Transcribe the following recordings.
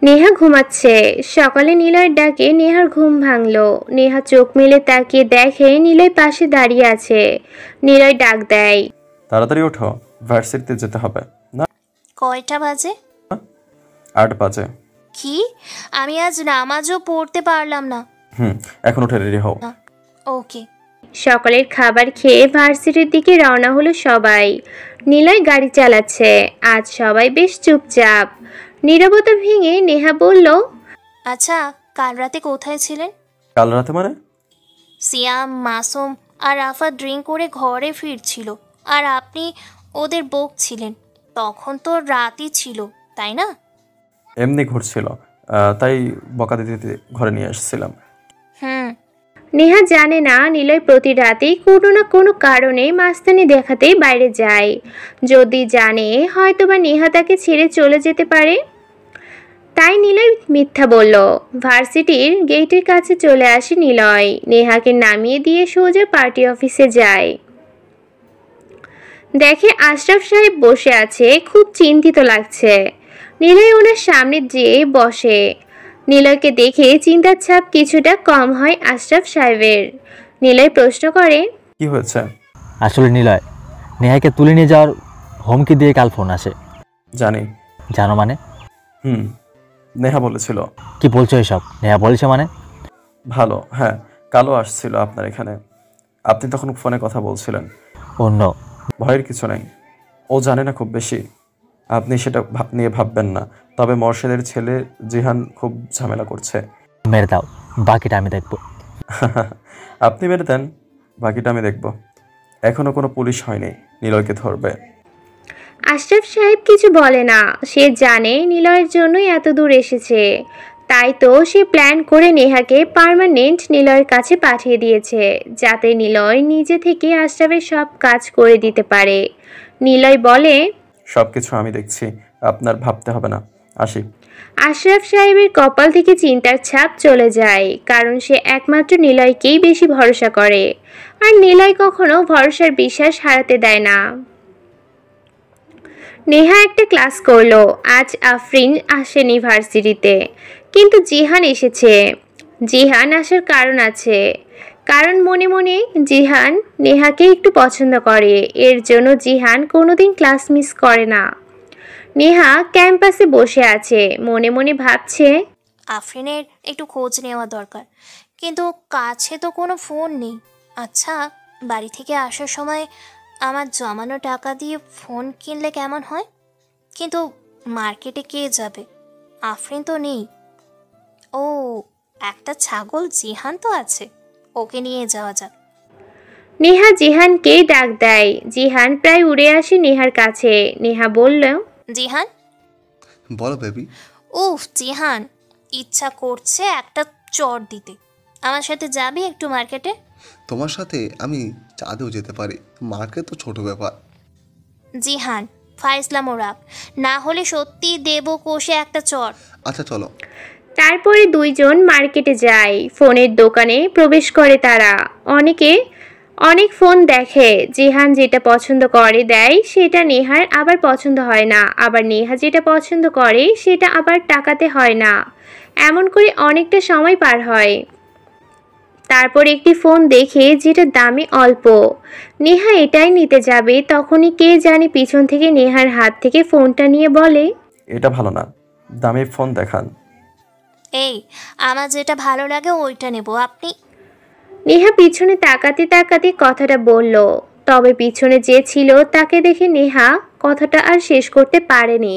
নেহা ঘুমাচ্ছে। সকালে নিলয়ের ডাকে নেহার ঘুম ভাঙলো। নেহা চোখ মেলে তাকিয়ে দেখে নিলয় পাশে দাঁড়িয়ে আছে। নিলয় ডাক দেয়, তাড়াতাড়ি ওঠো, ভার্সিটিতে যেতে হবে। না, কয়টা বাজে? 8 বাজে। কি? আমি আজ নামাজও পড়তে পারলাম না। এখন উঠে রেডি হও। ওকে। সকালের খাবার খেয়ে ভার্সিটির দিকে রওনা হলো সবাই। নিলয় গাড়ি চালাচ্ছে। আজ সবাই বেশ চুপচাপ। নীরবতা ভেঙে নেহা বলল, আচ্ছা, কাল রাতে কোথায় ছিলেন? কাল রাতে মানে? সিয়াম, মাসুম আর আফা ড্রিঙ্ক করে ঘরে ফিরছিল, আর আপনি ওদের বকছিলেন। তখন তো রাতই ছিল, তাই না? এমনি ঘুরছিল, তাই বকা দিতে দিতে ঘরে নিয়ে আসছিলাম। নেহা জানে না নিলয় প্রতি রাতেই কোনো না কোনো কারণে মাস্তানি দেখাতেই বাইরে যায়। যদি জানে হয়তোবা নেহা তাকে ছেড়ে চলে যেতে পারে। তাই নিলয় মিথ্যা বলল। ভার্সিটির গেটের কাছে চলে আসে নিলয়। নেহাকে নামিয়ে দিয়ে সোজা পার্টি অফিসে যায়। দেখে আশরাফ সাহেব বসে আছে, খুব চিন্তিত লাগছে। নিলয় ওনার সামনে যেয়ে বসে। নিলয়কে দেখে চিন্তার ছাপ কিছুটা কম হয় আশরাফ সাহেবের। নিলয় প্রশ্ন করে, কি হয়েছে? আসলে নিলয়, নেহাকে তুলে নিয়ে যাওয়ার হুমকি দিয়ে কাল ফোন আসে। জানি। জানো মানে? নেহা বলেছিল। কি বলছো এসব? নেহা বলেছে মানে? ভালো, হ্যাঁ, কালও আসছিল আপনার এখানে। আপনি তখন ফোনে কথা বলছিলেন। অন্য ভয়ের কিছু নেই, ও জানে না খুব বেশি। আপনি সেটা নিয়ে ভাববেন না। তবে মোর্শেদের ছেলে জিহান খুব ঝামেলা করছে। মেরে দাও, বাকিটা আমি দেখব। আপনি মেরে দেন, বাকিটা আমি দেখব। এখনো কোনো পুলিশ হয়নি নিলয়কে ধরবে। আশরাফ সাহেব কিছু বলে না। সে জানে নিলয়ের জন্যই এত দূর এসেছে। তাই তো সে প্ল্যান করে নেহাকে পার্মানেন্ট নিলয়ের কাছে পাঠিয়ে দিয়েছে, যাতে নিলয় নিজে থেকে আশরাফের সব কাজ করে দিতে পারে। নিলয় বলে, সব কিছু আমি দেখছি, আপনার ভাবতে হবে না। আসি। আশরাফ সাহেবের কপাল থেকে চিন্তার ছাপ চলে যায়, কারণ সে একমাত্র নিলয়কেই বেশি ভরসা করে। আর নিলয় কখনো ভরসার বিশ্বাস হারাতে দেয় না। নেহা একটা ক্লাস করলো। আজ আফরিন আসেনি ভার্সিটিতে, কিন্তু জিহান এসেছে। জিহান আসার কারণ আছে, কারণ মনে মনে জিহান নেহাকে একটু পছন্দ করে। এর জন্য জিহান কোনোদিন ক্লাস মিস করে না। নেহা ক্যাম্পাসে বসে আছে, মনে মনে ভাবছে, আফরিনের একটু খোঁজ নেওয়া দরকার, কিন্তু কাছে তো কোনো ফোন নেই। আচ্ছা, বাড়ি থেকে আসার সময় আমার জমানো টাকা দিয়ে ফোন কিনলে কেমন হয়? কিন্তু মার্কেটে কে যাবে? আফরিন তো নেই। ও, একটা ছাগল জিহান তো আছে, ওকে নিয়ে যাওয়া যাক। নেহা জিহানকে ডাক দেয়। জিহান প্রায় উড়ে আসে নেহার কাছে। নেহা বলল, জিহান। বলো বেবি। উফ জিহান, ইচ্ছা করছে একটা চট দিতে। আমার সাথে যাবি একটু মার্কেটে? তোমার সাথে আমি চাঁদেও যেতে পারি, মার্কেট তো ছোট ব্যাপার। জিহান, ফাইসলামো রাখ, না হলে সত্যি দেব কোষে একটা চট। আচ্ছা চলো। তারপরে দুইজন মার্কেটে যায়। ফোনের দোকানে প্রবেশ করে তারা। অনেক ফোন দেখে। জিহান যেটা পছন্দ করে দেয়, সেটা নেহার আবার পছন্দ হয় না। আবার নেহা যেটা পছন্দ করে সেটা আবার টাকাতে হয় না। এমন করে অনেকটা সময় পার হয়। তারপর একটি ফোন দেখে যেটা দামে অল্প। নেহা এটাই নিতে যাবে, তখনই কে জানি পিছন থেকে নেহার হাত থেকে ফোনটা নিয়ে বলে, এটা ভালো না, দামি ফোন দেখান। এই, আমার যেটা ভালো লাগে ওইটা নেব, আপনি? নেহা পিছনে তাকাতে তাকাতে কথাটা বলল। তবে পিছনে যে ছিল তাকে দেখে নেহা কথাটা আর শেষ করতে পারেনি,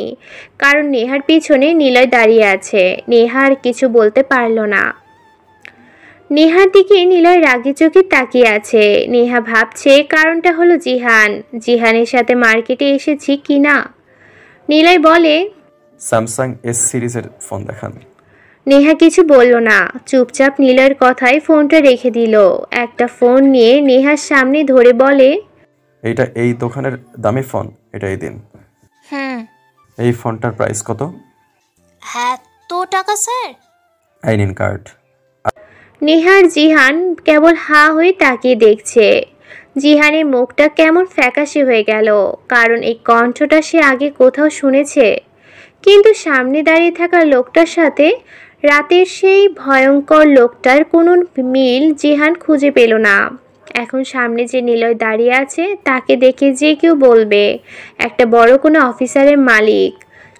কারণ নেহার পিছনে নিলয় দাঁড়িয়ে আছে। নেহা আর কিছু বলতে পারল না। নেহার দিকে নিলয় রাগি চোখে তাকিয়ে আছে। নেহা ভাবছে কারণটা হলো জিহান। জিহানের সাথে মার্কেটে এসেছি কি না। নিলয় বলে, স্যামসাং এস সিরিজের ফোন দেখান। নেহা কিছু বলল না, চুপচাপ নিলয়ের কথায় ফোনটা রেখে দিল। একটা ফোন নিয়ে নেহার সামনে ধরে বলে, এইটা এই দোকানের দামি ফোন, এটাই দিন। এই ফোনটার প্রাইস কত? এত টাকা স্যার? এই নিন কার্ড। নেহার জিহান কেবল হা হয়ে তাকিয়ে দেখছে। জিহানের মুখটা কেমন ফ্যাকাশে হয়ে গেল, কারণ এই কণ্ঠটা সে আগে কোথাও শুনেছে। কিন্তু সামনে দাঁড়িয়ে থাকা লোকটার সাথে রাতের সেই ভয়ঙ্কর লোকটার কোনো মিল জিহান খুঁজে পেল না। এখন সামনে যে নিলয় দাঁড়িয়ে আছে তাকে দেখে যে কেউ বলবে একটা বড় কোনো অফিসারের মালিক,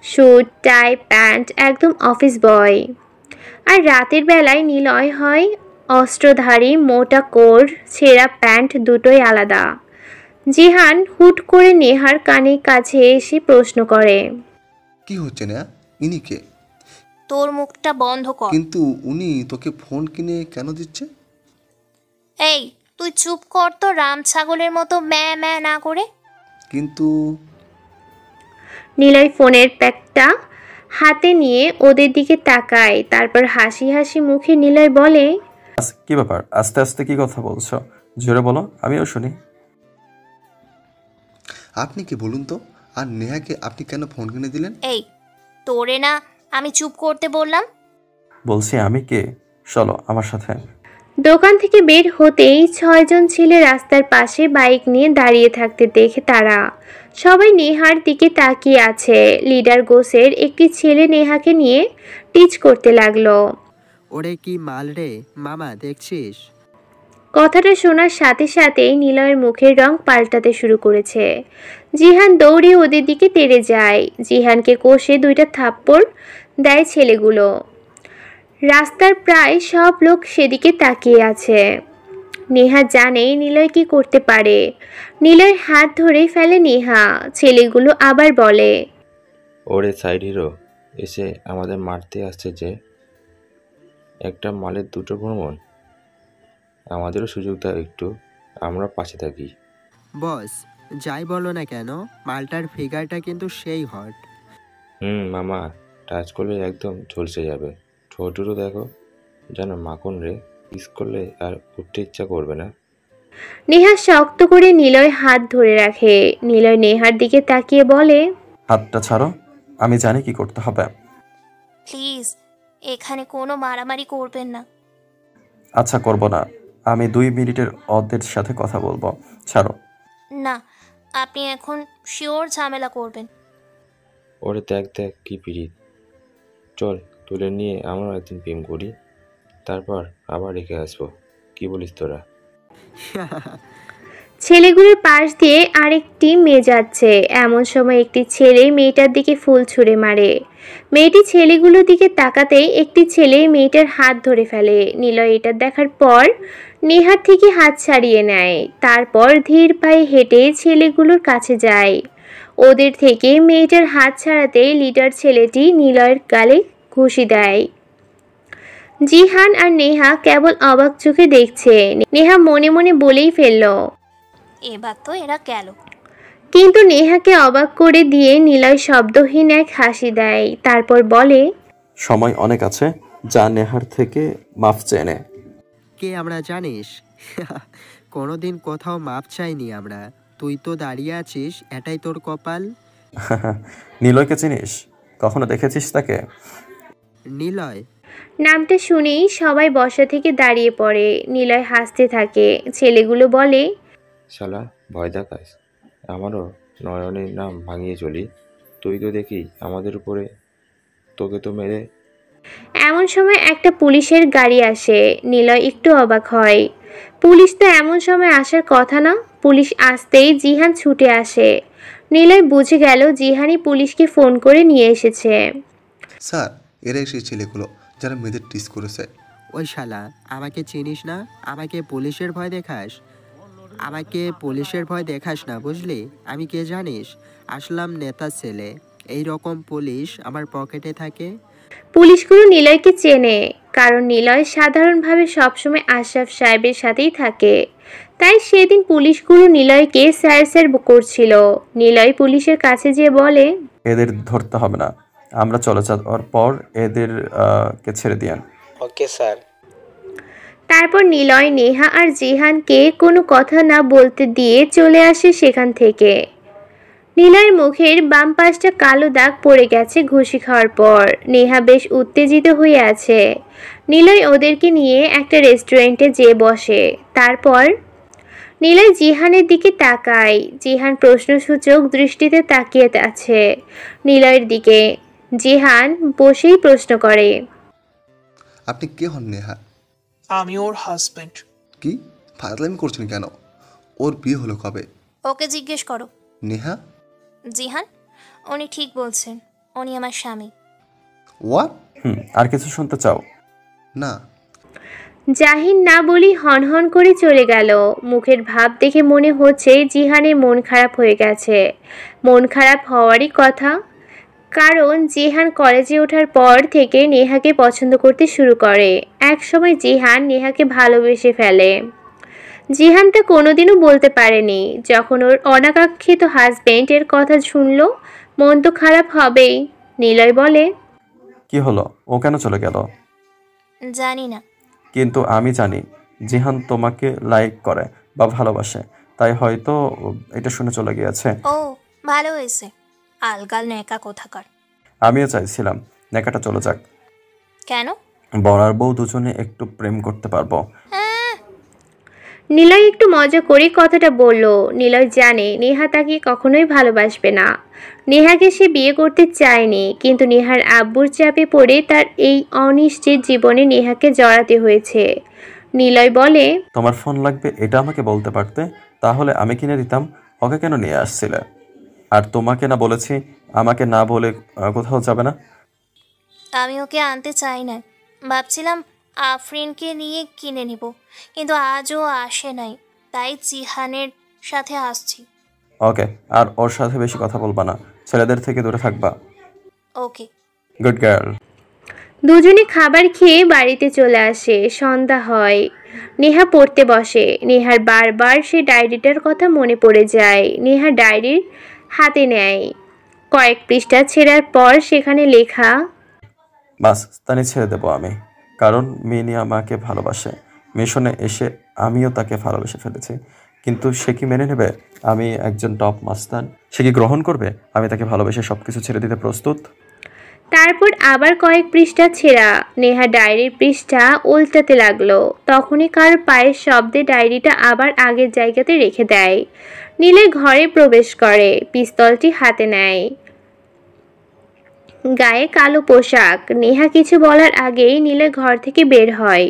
স্যুট টাই প্যান্ট, একদম অফিস বয়। আর রাতের বেলায় নিলয় হয় অস্ত্রধারী, মোটা কোট, ছেঁড়া প্যান্ট, দুটোই আলাদা। জিহান হুট করে নেহার কানের কাছে এসে প্রশ্ন করে, কি হচ্ছে না? ইনি কে? তোর মুখটা বন্ধ কর। কিন্তু উনি তোকে ফোন কিনে কেন দিচ্ছে? এই তুই চুপ কর তো, রাম ছাগলের মতো ম্যা ম্যা না করে। কিন্তু নিলয় ফোনের প্যাকটা হাতে নিয়ে ওদের দিকে তাকায়, তারপর হাসি হাসি মুখে নিলয় বলে, কি ব্যাপার, আস্তে আস্তে কি কথা বলছো? জোরে বলো, আমিও শুনি। আপনি কি বলুন তো? আর নেহাকে আপনি কেন ফোন কিনে দিলেন? এই তোরে না আমি চুপ করতে বললাম? বলছি আমি কে, চলো আমার সাথে। দোকান থেকে বের হতেই 6 জন ছেলে রাস্তার পাশে বাইক নিয়ে দাঁড়িয়ে থাকতে দেখে তারা সবাই নেহার দিকে তাকিয়ে আছে। লিডার গোসের একটি ছেলে নেহাকে নিয়ে টিচ করতে লাগলো। ওরে কি মাল রে মামা, দেখছিস? কথাটা শোনার সাথে সাথেই নিলয়ের মুখের রং পাল্টাতে শুরু করেছে। জিহান দৌড়ে ওদের দিকে তেড়ে যায়। জিহানকে কষে 2টা থাপ্পড় দেয় ছেলেগুলো। রাস্তার প্রায় সব লোক সেদিকে তাকিয়ে আছে। নেহা জানে নিলয় কি করতে পারে। নিলয়ের হাত ধরে ফেলে নেহা। ছেলেগুলো আবার বলে, ওরে সাইড হিরো এসে আমাদের মারতে আসছে যে, একটা মালের দুটো ভ্রমণ, আমাদেরও সুযোগ দাও একটু, আমরা পাশে থাকি। বস যাই বলো না কেন, মালটার ফিগারটা কিন্তু সেই হট। মামা, টাচ করলে একদম ঝলসে যাবে। ঠোঁটুরও দেখো, যেন মাখন রে, কিস করলে আর উঠতে ইচ্ছা করবে না। নেহা শক্ত করে নিলয় হাত ধরে রাখে। নিলয় নেহার দিকে তাকিয়ে বলে, হাতটা ছাড়ো, আমি জানি কি করতে হবে। প্লিজ এখানে কোনো মারামারি করবেন না। আচ্ছা, করব না। আমি 2 মিনিটের ওদের সাথে কথা বলবো, ছাড়ো। না, আপনি এখন শিওর ঝামেলা করবেন। ওরে দেখ দেখ কি পিরিত, চল তুলে নিয়ে আমরা একদিন প্রেম করি, তারপর আবার রেখে আসবো। কি বলিস তোরা? ছেলেগুলোর পাশ দিয়ে আরেকটি মেয়ে যাচ্ছে। এমন সময় একটি ছেলে মেয়েটার দিকে ফুল ছুঁড়ে মারে। মেয়েটি ছেলেগুলোর দিকে তাকাতেই একটি ছেলে মেয়েটার হাত ধরে ফেলে। নিলয় এটা দেখার পর নেহার থেকে হাত ছাড়িয়ে নেয়। তারপর ধীর পায়ে হেঁটে ছেলেগুলোর কাছে যায়। ওদের থেকে মেয়েটার হাত ছাড়াতেই লিডার ছেলেটি নিলয়ের গালে ঘুষি দেয়। জিহান আর নেহা কেবল অবাক চোখে দেখছে। নেহা মনে মনে বলেই ফেলল, এবার তো এরা গেল। কিন্তু নেহাকে অবাক করে দিয়ে নিলয় শব্দহীন এক হাসি দেয়। তারপর বলে, সময় অনেক আছে, যা নেহার থেকে মাফ চেয়ে নে। কে আমরা জানিস? কোনোদিন কোথাও মাপ চাইনি আমরা। তুই তো দাঁড়িয়ে আছিস, এটাই তোর কপাল। নিলয়কে চিনিস? কখনো দেখেছিস তাকে? নিলয়? নামটা শুনেই সবাই বসা থেকে দাঁড়িয়ে পড়ে। নিলয় হাসতে থাকে। ছেলেগুলো বলে, শালা ভয় দেখাস, আমারও নয়নের নাম ভাঙিয়ে চলি, তুই তো দেখি আমাদের উপরে, তোকে তো মেরে। এমন সময় একটা পুলিশের গাড়ি আসে। নিলয় একটু অবাক হয়। পুলিশ তো এমন সময় আসার কথা না। পুলিশ আসতেই জিহান ছুটে আসে। নিলয় বুঝে গেল জিহানই পুলিশকে ফোন করে নিয়ে এসেছে। স্যার, এরাই সেই ছেলেগুলো যারা মেয়েদের টিস করেছে। ওই শালা, আমাকে চিনিস না? আমাকে পুলিশের ভয় দেখাস? আমাকে পুলিশের ভয় দেখাস না, বুঝলি? আমি কে জানিস? আসলাম নেতার ছেলে। এই রকম পুলিশ আমার পকেটে থাকে। পুলিশগুলো নিলয়কে চেনে, কারণ নিলয় সাধারণভাবে সবসময় আশরাফ সাহেবের সাথেই থাকে। তাই সেদিন পুলিশগুলো নিলয়কে স্যার স্যার করছিল। নিলয় পুলিশের কাছে যেয়ে বলে, এদের ধরতে হবে না, আমরা চলে যাওয়ার পর এদের কে ছেড়ে দিয়েন। Okay sir. তারপর নিলয় নেহা আর জিহানকে কোনো কথা না বলতে দিয়ে চলে আসে সেখান থেকে। নিলয়ের মুখের বাম পাশটা কালো দাগ পড়ে গেছে ঘুষি খাওয়ার পর। নেহা বেশ উত্তেজিত হয়ে আছে। নিলয় ওদেরকে নিয়ে একটা রেস্টুরেন্টে যেয়ে বসে। তারপর নিলয় জিহানের দিকে তাকায়। জিহান প্রশ্নসূচক দৃষ্টিতে তাকিয়ে আছে নিলয়ের দিকে। জিহান বসেই প্রশ্ন করে, আপনি কে হন নেহা? আমি ওর হাজব্যান্ড। কি ফাজলামি করছেন কেন? ওর বিয়ে হলো কবে? ওকে জিজ্ঞেস করো। নেহা? জিহান, উনি ঠিক বলছেন, উনি আমার স্বামী। ওয়াট? আর কিছু শুনতে চাও? না। জাহিন না বলি হনহন করে চলে গেল। মুখের ভাব দেখে মনে হচ্ছে জিহানের মন খারাপ হয়ে গেছে। মন খারাপ হওয়ারই কথা, কারণ জিহান কলেজে ওঠার পর থেকে নেহাকে পছন্দ করতে শুরু করে। এক সময় জিহান নেহাকে ভালোবেসে ফেলে। জিহান তা কোনোদিনও বলতে পারেনি। যখন ওর অনাকাঙ্ক্ষিত হাজবেন্ডের কথা শুনলো, মন তো খারাপ হবেই। নিলয় বলে, কি হলো? ও কেন চলে গেল? জানি না। কিন্তু আমি জানি জিহান তোমাকে লাইক করে বা ভালোবাসে, তাই হয়তো এটা শুনে চলে গিয়েছে। ও, ভালো হয়েছে। আলগাল নেকা কোথাকার। আমিও চাইছিলাম নেকাটা চলে যাক। কেন? বর আর বউ দুজনে একটু প্রেম করতে পারবো। নিলয় একটু মজা করে কথাটা বলল। নিলয় জানে নেহা তাকে কখনোই ভালোবাসবে না। নেহাকে সে বিয়ে করতে চায়নি, কিন্তু নেহার আব্বুর চাপে পড়ে তার এই অনিশ্চিত জীবনে নেহাকে জড়াতে হয়েছে। নিলয় বলে, তোমার ফোন লাগবে এটা আমাকে বলতে পারতে, তাহলে আমি কিনে দিতাম। ওকে কেন নিয়ে আসছিলে? আর তোমাকে না বলেছি আমাকে না বলে কোথাও যাবে না? আমি ওকে আনতে চাই না, ভাবছিলাম আফরিনকে নিয়ে কিনে নিব, কিন্তু আজও আসে নাই, তাই জিহানের সাথে আসছি। ওকে, আর ওর সাথে বেশি কথা বলবা না, ছেলেদের থেকে দূরে থাকবা। ওকে। Good girl. দুজনে খাবার খেয়ে বাড়িতে চলে আসে। সন্ধ্যা হয়। নেহা পড়তে বসে। নেহার বারবার সে ডায়েরিটার কথা মনে পড়ে যায়। নেহা ডায়েরির হাতে নেয়। কয়েক পৃষ্ঠা ছেঁড়ার পর সেখানে লেখা, বাস তানি ছেড়ে দেবো আমি, কারণ মিনি আমাকে ভালোবাসে। মিশনে এসে আমিও তাকে ভালোবেসে ফেলেছি, কিন্তু সে কি মেনে নেবে? আমি একজন টপ মাস্তান, সে কি গ্রহণ করবে আমি তাকে ভালোবেসে সবকিছু ছেড়ে দিতে প্রস্তুত? তারপর আবার কয়েক পৃষ্ঠা ছেঁড়া। নেহা ডায়েরির পৃষ্ঠা উল্টাতে লাগলো। তখনই কারোর পায়ের শব্দে ডায়েরিটা আবার আগের জায়গাতে রেখে দেয়। নীলের ঘরে প্রবেশ করে, পিস্তলটি হাতে নেয়। গায়ে কালো পোশাক। নেহা কিছু বলার আগেই নীলের ঘর থেকে বের হয়।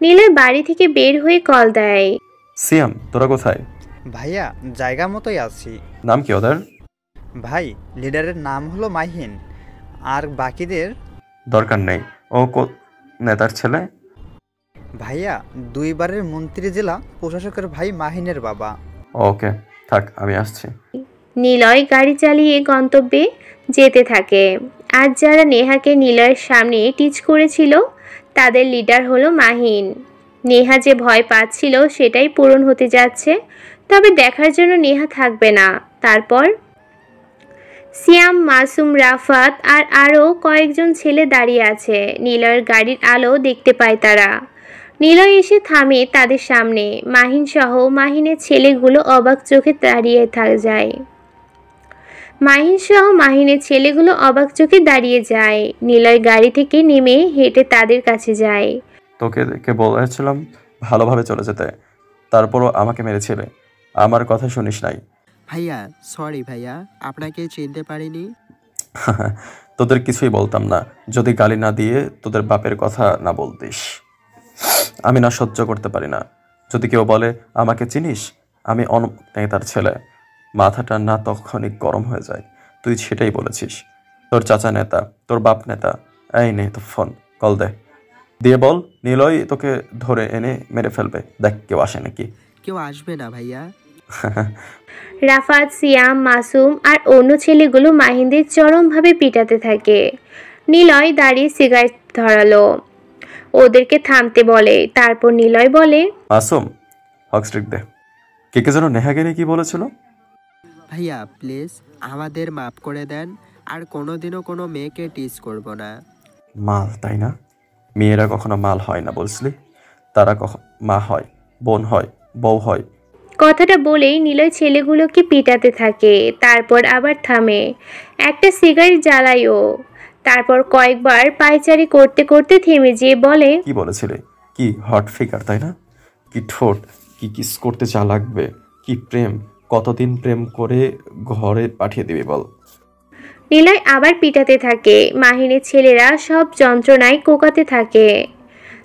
নীলের বাড়ি থেকে বের হয়ে কল দেয়। সিয়াম, তোরা কোথায়? ভাইয়া, জায়গা মতোই আছি। নাম কি ওদের? ভাই, লিডারের নাম হলো মাহিন, আর বাকিদের দরকার নেই। ও নেতার ছেলে? ভাইয়া, দুইবারের মন্ত্রী জেলা প্রশাসকের ভাই মাহিনের বাবা। ওকে, থাক আমি আসছি। নিলয় গাড়ি চালিয়ে গন্তব্যে যেতে থাকে। আজ যারা নেহাকে নিলয়ের সামনে টিচ করেছিল তাদের লিডার হলো মাহিন। নেহা যে ভয় পাচ্ছিল সেটাই পূরণ হতে যাচ্ছে। তবে দেখার জন্য নেহা থাকবে না। তারপর সিয়াম, মাসুম, রাফাত আর আরও কয়েকজন ছেলে দাঁড়িয়ে আছে। নিলয়ের গাড়ির আলো দেখতে পায় তারা। নিলয় এসে থামে তাদের সামনে। মাহিন সহ মাহিনের ছেলেগুলো অবাক চোখে দাঁড়িয়ে যায়। নিলয় গাড়ি থেকে নেমে হেঁটে তাদের কাছে যায়। তোকে বলেছিলাম ভালোভাবে চলে যেতে, তারপরও আমাকে মেরেছিলে। আমার কথা শুনিস নাই। ভাইয়া সরি ভাইয়া, আপনাকে চিনতে পারিনি। তোদের কিছুই বলতাম না যদি গালি না দিয়ে তোদের বাপের কথা না বলতিস। আমি না সহ্য করতে পারি না যদি কেউ বলে আমাকে চিনিস, আমি নেতার ছেলে, মাথাটা না তখনই গরম হয়ে যায়। তুই সেটাই বলেছিস। তোর চাচা নেতা, তোর বাপ নেতা। এই নে তো ফোন, কল দিয়ে বল নিলয় তোকে ধরে এনে মেরে ফেলবে। দেখ কেউ আসে নাকি। কেউ আসবে না ভাইয়া। রাফাত, সিয়াম, মাসুম আর অন্য ছেলেগুলো মাহিনদের চরমভাবে পিটাতে থাকে। নিলয় দাঁড়িয়ে সিগারেট ধরালো, ওদেরকে থামতে বলে। তারপর নিলয় বলে, মাসুম হকস্ট্রিক দে। কে যেন নেহাকে নিয়ে কি বলেছিল? ভাইয়া প্লিজ আমাদের মাফ করে দেন, আর কোনোদিনও কোনো মেয়েকে টিচ করব না। মাল, তাই না? মেয়েরা কখনো মাল হয় না বলছিলি, তারা মা হয়, বোন হয়, বউ হয়। কথাটা বলেই নিলয় ছেলেগুলোকে পিটাতে থাকে। তারপর আবার থামে, একটা সিগারেট জ্বালায়ও। তারপর কয়েকবার পায়চারি করতে করতে থেমে যেয়ে বলে, কি বলেছিলে? কি হট ফিগার, তাই না? কি ঠোঁট, কি কিস করতে চা লাগবে? কি প্রেম? কতদিন প্রেম করে ঘরে পাঠিয়ে দিবি বল? নিলয় আবার পিটাতে থাকে। মাহিনের ছেলেরা সব যন্ত্রণায় কোকাতে থাকে,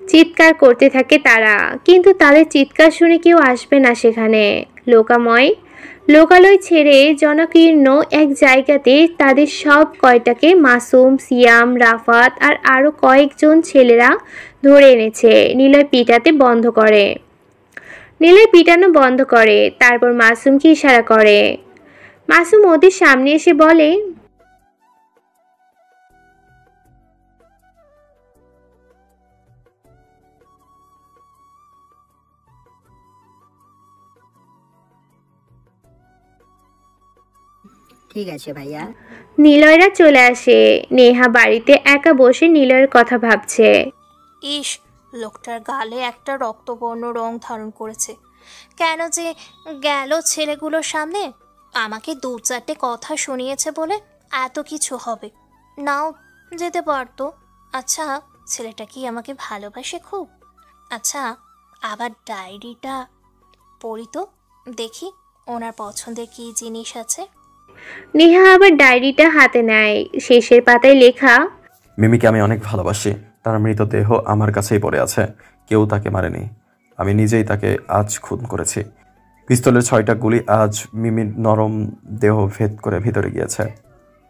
চিৎকার করতে থাকে তারা, কিন্তু তাদের চিৎকার শুনে কেউ আসবে না সেখানে। লোকালয় ছেড়ে জনাকীর্ণ এক জায়গাতে তাদের সব কয়টাকে মাসুম, সিয়াম, রাফাত আর আরও কয়েকজন ছেলেরা ধরে এনেছে। নিলয় পিটানো বন্ধ করে, তারপর মাসুমকে ইশারা করে। মাসুম ওদের সামনে এসে বলে, ঠিক আছে ভাইয়া। নিলয়রা চলে আসে। নেহা বাড়িতে একা বসে নিলয়ের কথা ভাবছে। ইস, লোকটার গালে একটা রক্তবর্ণ রং ধারণ করেছে। কেন যে গেল ছেলেগুলোর সামনে? আমাকে 2-4টে কথা শুনিয়েছে বলে এত কিছু হবে নাও যেতে পারতো। আচ্ছা, ছেলেটা কি আমাকে ভালোবাসে খুব? আচ্ছা, আবার ডায়েরিটা পড়ি তো, দেখি ওনার পছন্দের কী জিনিস আছে। নেহা আবার ডায়েরিটা হাতে নেয়। শেষের পাতায় লেখা, মিমিকে আমি অনেক ভালোবাসি। তার মৃতদেহ আমার কাছেই পড়ে আছে। কেউ তাকে মারেনি, আমি নিজেই তাকে আজ খুন করেছি। পিস্তলের 6টা গুলি আজ মিমির নরম দেহ ভেদ করে ভিতরে গিয়েছে।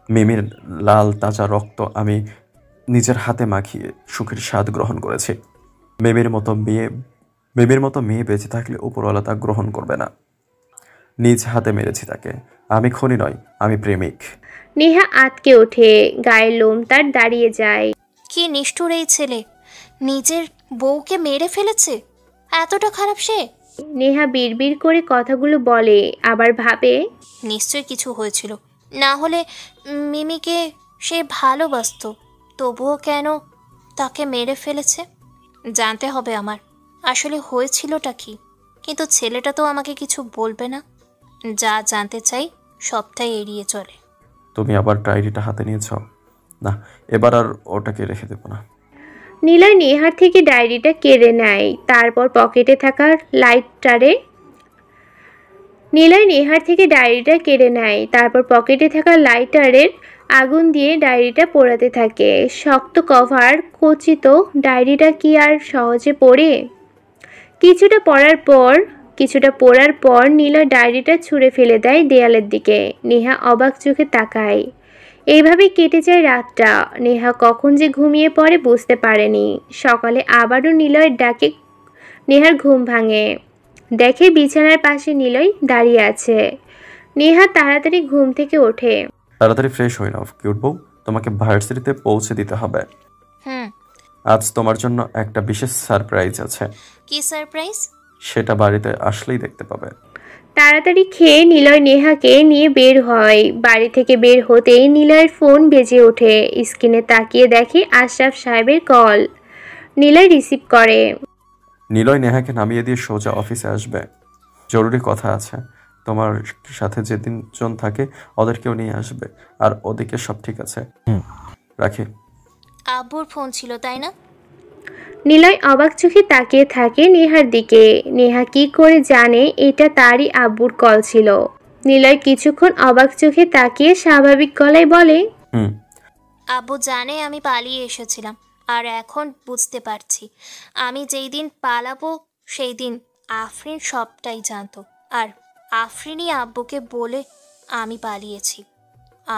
মিমির লাল তাজা রক্ত আমি নিজের হাতে মাখিয়ে সুখের স্বাদ গ্রহণ করেছি। মিমির মতো মেয়ে বেঁচে থাকলে উপরওয়ালা তা গ্রহণ করবে না। নিজ হাতে মেরেছি তাকে। আমি খুনি নয়, আমি প্রেমিক। নেহা আতকে ওঠে, গায়ের লোম তার দাঁড়িয়ে যায়। কি নিষ্ঠুর এই ছেলে, নিজের বউকে মেরে ফেলেছে। এতটা খারাপ সে? নেহা বিড়বিড় করে কথাগুলো বলে, আবার ভাবে, নিশ্চয় কিছু হয়েছিল, না হলে মিমিকে সে ভালোবাসতো, তবুও কেন তাকে মেরে ফেলেছে? জানতে হবে আমার, আসলে হয়েছিলটা কি। কিন্তু ছেলেটা তো আমাকে কিছু বলবে না। যা জানতে চাই সবটাই এড়িয়ে চলে। তুমি আবার ডায়েরিটা হাতে নিয়েছ? না, এবার আর ওটাকে রেখে দেব না। নিলয় নেহার থেকে ডায়েরিটা কেড়ে নেয়, তারপর পকেটে থাকা লাইটারের আগুন দিয়ে ডায়েরিটা পোড়াতে থাকে। শক্ত কভার খচিত ডায়েরিটা কি আর সহজে পড়ে? কিছুটা পড়ার পর নিলয় ডায়েরিটা ছুঁড়ে ফেলে দেয় দেয়ালের দিকে। নেহা অবাক চোখে তাকায়। এইভাবে কেটে যায় রাতটা। নেহা কখন যে ঘুমিয়ে পড়ে বুঝতে পারেনি। সকালে আবারও নিলয়ের ডাকে নেহার ঘুম ভাঙে। দেখে বিছানার পাশে নিলয় দাঁড়িয়ে আছে। নেহা তাড়াতাড়ি ঘুম থেকে ওঠে। তাড়াতাড়ি ফ্রেশ হয়ে নাও কিউট বউ, তোমাকে ভার্সিটিতে পৌঁছে দিতে হবে। আজ তোমার জন্য একটা বিশেষ সারপ্রাইজ আছে। কি সারপ্রাইজ? সেটা বাড়িতে আসলেই দেখতে পাবে। তাড়াতাড়ি খেয়ে নিলয় নেহাকে নিয়ে বের হয়। বাড়ি থেকে বের হতেই নিলয়ের ফোন বেজে ওঠে। স্ক্রিনে তাকিয়ে দেখে আশরাফ সাহেবের কল। নিলয় রিসিভ করে। নিলয় নেহাকে নামিয়ে দিয়ে সোজা অফিসে আসবে। জরুরি কথা আছে। তোমার সাথে যে 3 জন থাকে ওদেরকেও নিয়ে আসবে। আর ওদিকে সব ঠিক আছে? রাখি। আব্বুর ফোন ছিল তাই না? নিলয় অবাক চোখে তাকিয়ে থাকে নেহার দিকে। নেহা কি করে জানে এটা তারই আব্বুর কল ছিল? নিলয় কিছুক্ষণ অবাক চোখে তাকিয়ে স্বাভাবিক গলায় বলে, আব্বু জানে আমি পালিয়ে এসেছিলাম, আর এখন বুঝতে পারছি আমি যেই দিন পালাবো সেই দিন আফরিন সবটাই জানতো। আর আফরিনই আব্বুকে বলে আমি পালিয়েছি।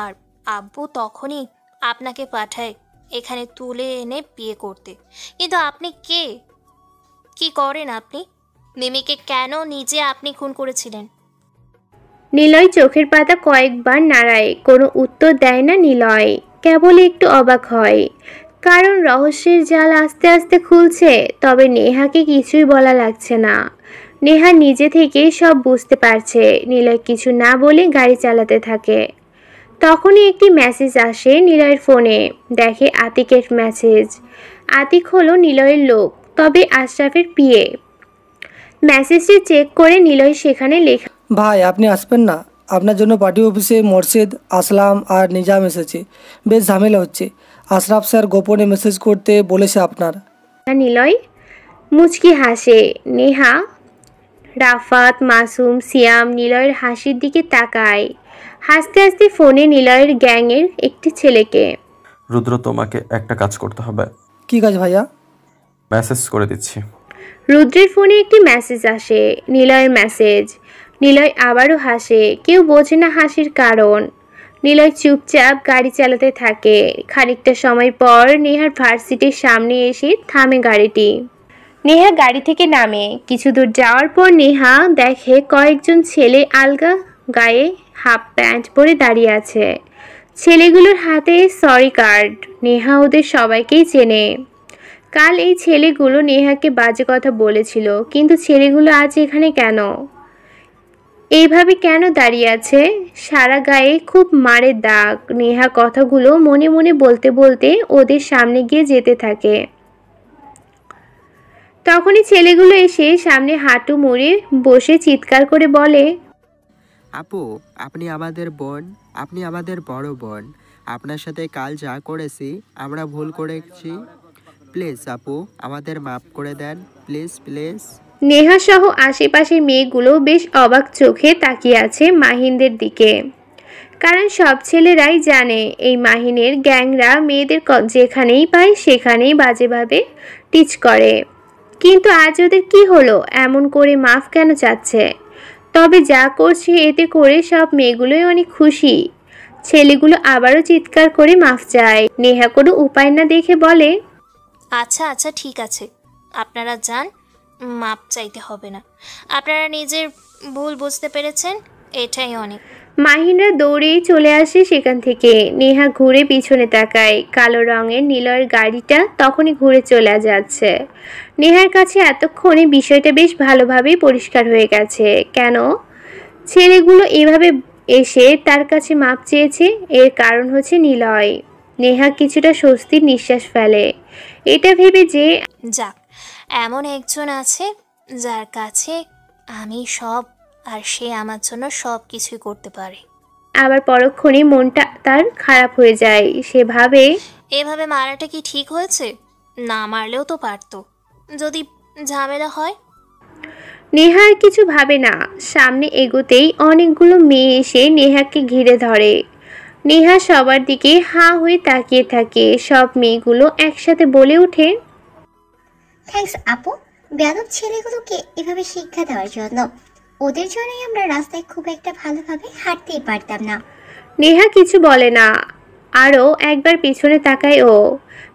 আর আব্বু তখনই আপনাকে পাঠায় এখানে তুলে এনে বিয়ে করতে। কিন্তু আপনি কে? কি করেন আপনি? মিমিকে কেন নিজে আপনি খুন করেছিলেন? নিলয় চোখের পাতা কয়েকবার নাড়ায়। কোনো উত্তর দেয় না নিলয়, কেবল একটু অবাক হয়। কারণ রহস্যের জাল আস্তে আস্তে খুলছে। তবে নেহাকে কিছুই বলা লাগছে না। নেহা নিজে থেকেই সব বুঝতে পারছে। নিলয় কিছু না বলে গাড়ি চালাতে থাকে। তখনই একটি মেসেজ আসে নিলয়ের ফোনে। দেখে আতিকের মেসেজ। আতিক হলো নিলয়ের লোক, তবে আশরাফের পিএ। মেসেজটি চেক করে নিলয় সেখানে লেখা, ভাই আপনি আসবেন না? আপনার জন্য পার্টি অফিসে মোর্শেদ, আসলাম আর নিজাম এসেছে। বেশ ঝামেলা হচ্ছে। আশরাফ স্যার গোপনে মেসেজ করতে বলেছে আপনার। নিলয় মুচকি হাসে। নেহা রাফাত, মাসুম, সিয়াম নিলয়ের হাসির দিকে তাকায়। হাসতে হাসতে ফোনে নিলয়ের গ্যাংয়ের একটি ছেলেকে। রুদ্র, তোমাকে একটা কাজ করতে হবে। কি কাজ ভাইয়া? মেসেজ করে দিচ্ছি। রুদ্রের ফোনে একটি মেসেজ আসে, নিলয়ের মেসেজ। নিলয় আবারও হাসে, কেউ বোঝে না হাসির কারণ। নিলয় চুপচাপ গাড়ি চালাতে থাকে। খানিকটা সময় পর নেহার ভার্সিটির সামনে এসে থামে গাড়িটি। নেহা গাড়ি থেকে নামে। কিছু দূর যাওয়ার পর নেহা দেখে কয়েকজন ছেলে আলগা গায়ে হাফ প্যান্ট পরে দাঁড়িয়ে আছে। ছেলেগুলোর হাতে সরি কার্ড। নেহা ওদের সবাইকেই চেনে। কাল এই ছেলেগুলো নেহাকে বাজে কথা বলেছিল, কিন্তু ছেলেগুলো আজ এখানে কেন? এইভাবে কেন দাঁড়িয়ে আছে? সারা গায়ে খুব মারের দাগ। নেহা কথাগুলো মনে মনে বলতে বলতে ওদের সামনে গিয়ে যেতে থাকে। তখনই ছেলেগুলো এসে সামনে হাঁটু মুড়ে বসে চিৎকার করে বলে, আপু, আপনি আমাদের বোন, আপনি আমাদের বড় বোন। আপনার সাথে কাল যা করেছি আমরা ভুল করেছি। প্লিজ আপু, আমাদের মাফ করে দেন, প্লিজ প্লিজ। নেহা সহ আশেপাশের মেয়েগুলো বেশ অবাক চোখে তাকিয়ে আছে মাহিনদের দিকে। কারণ সব ছেলেরাই জানে এই মাহিনের গ্যাংরা মেয়েদের যেখানেই পায় সেখানেই বাজেভাবে টিচ করে। কিন্তু আজ ওদের কি হলো, এমন করে মাফ কেন চাচ্ছে? তবে যা করছে এতে করে সব মেয়েগুলোই অনেক খুশি। ছেলেগুলো আবারও চিৎকার করে মাফ চায়। নেহা কোনো উপায় না দেখে বলে, আচ্ছা আচ্ছা ঠিক আছে, আপনারা যান, মাপ চাইতে হবে না। আপনারা নিজের ভুল বুঝতে পেরেছেন, এটাই অনেক। মাহিনরা দৌড়েই চলে আসে সেখান থেকে। নেহা ঘুরে পিছনে তাকায়। কালো রঙের নিলয়ের গাড়িটা তখনই ঘুরে চলে যাচ্ছে। নেহার কাছে এতক্ষণে বিষয়টা বেশ ভালোভাবেই পরিষ্কার হয়ে গেছে। কেন ছেলেগুলো এভাবে এসে তার কাছে মাপ চেয়েছে? এর কারণ হচ্ছে নিলয়। নেহা কিছুটা স্বস্তির নিঃশ্বাস ফেলে, এটা ভেবে যে যাক, এমন একজন আছে যার কাছে আমি সব, আর সে আমার জন্য সব কিছুই করতে পারে। আবার পরক্ষণে মনটা তার খারাপ হয়ে যায়। সে ভাবে, এভাবে মারাটা কি ঠিক হয়েছে? না মারলেও তো পারতো, যদি ঝামেলা হয়। নেহা আর কিছু ভাবে না। সামনে এগোতেই অনেকগুলো মেয়ে এসে নেহাকে ঘিরে ধরে। নেহা সবার দিকে হাঁ হয়ে তাকিয়ে থাকে। সব মেয়েগুলো একসাথে বলে ওঠে, থ্যাঙ্কস আপু, বেয়াদব ছেলেগুলোকে এভাবে শিক্ষা দেওয়ার জন্য। ওদের জন্যই আমরা রাস্তায় খুব একটা ভালোভাবে হাঁটতেই পারতাম না। নেহা কিছু বলে না। আরও একবার পিছনে তাকায় ও।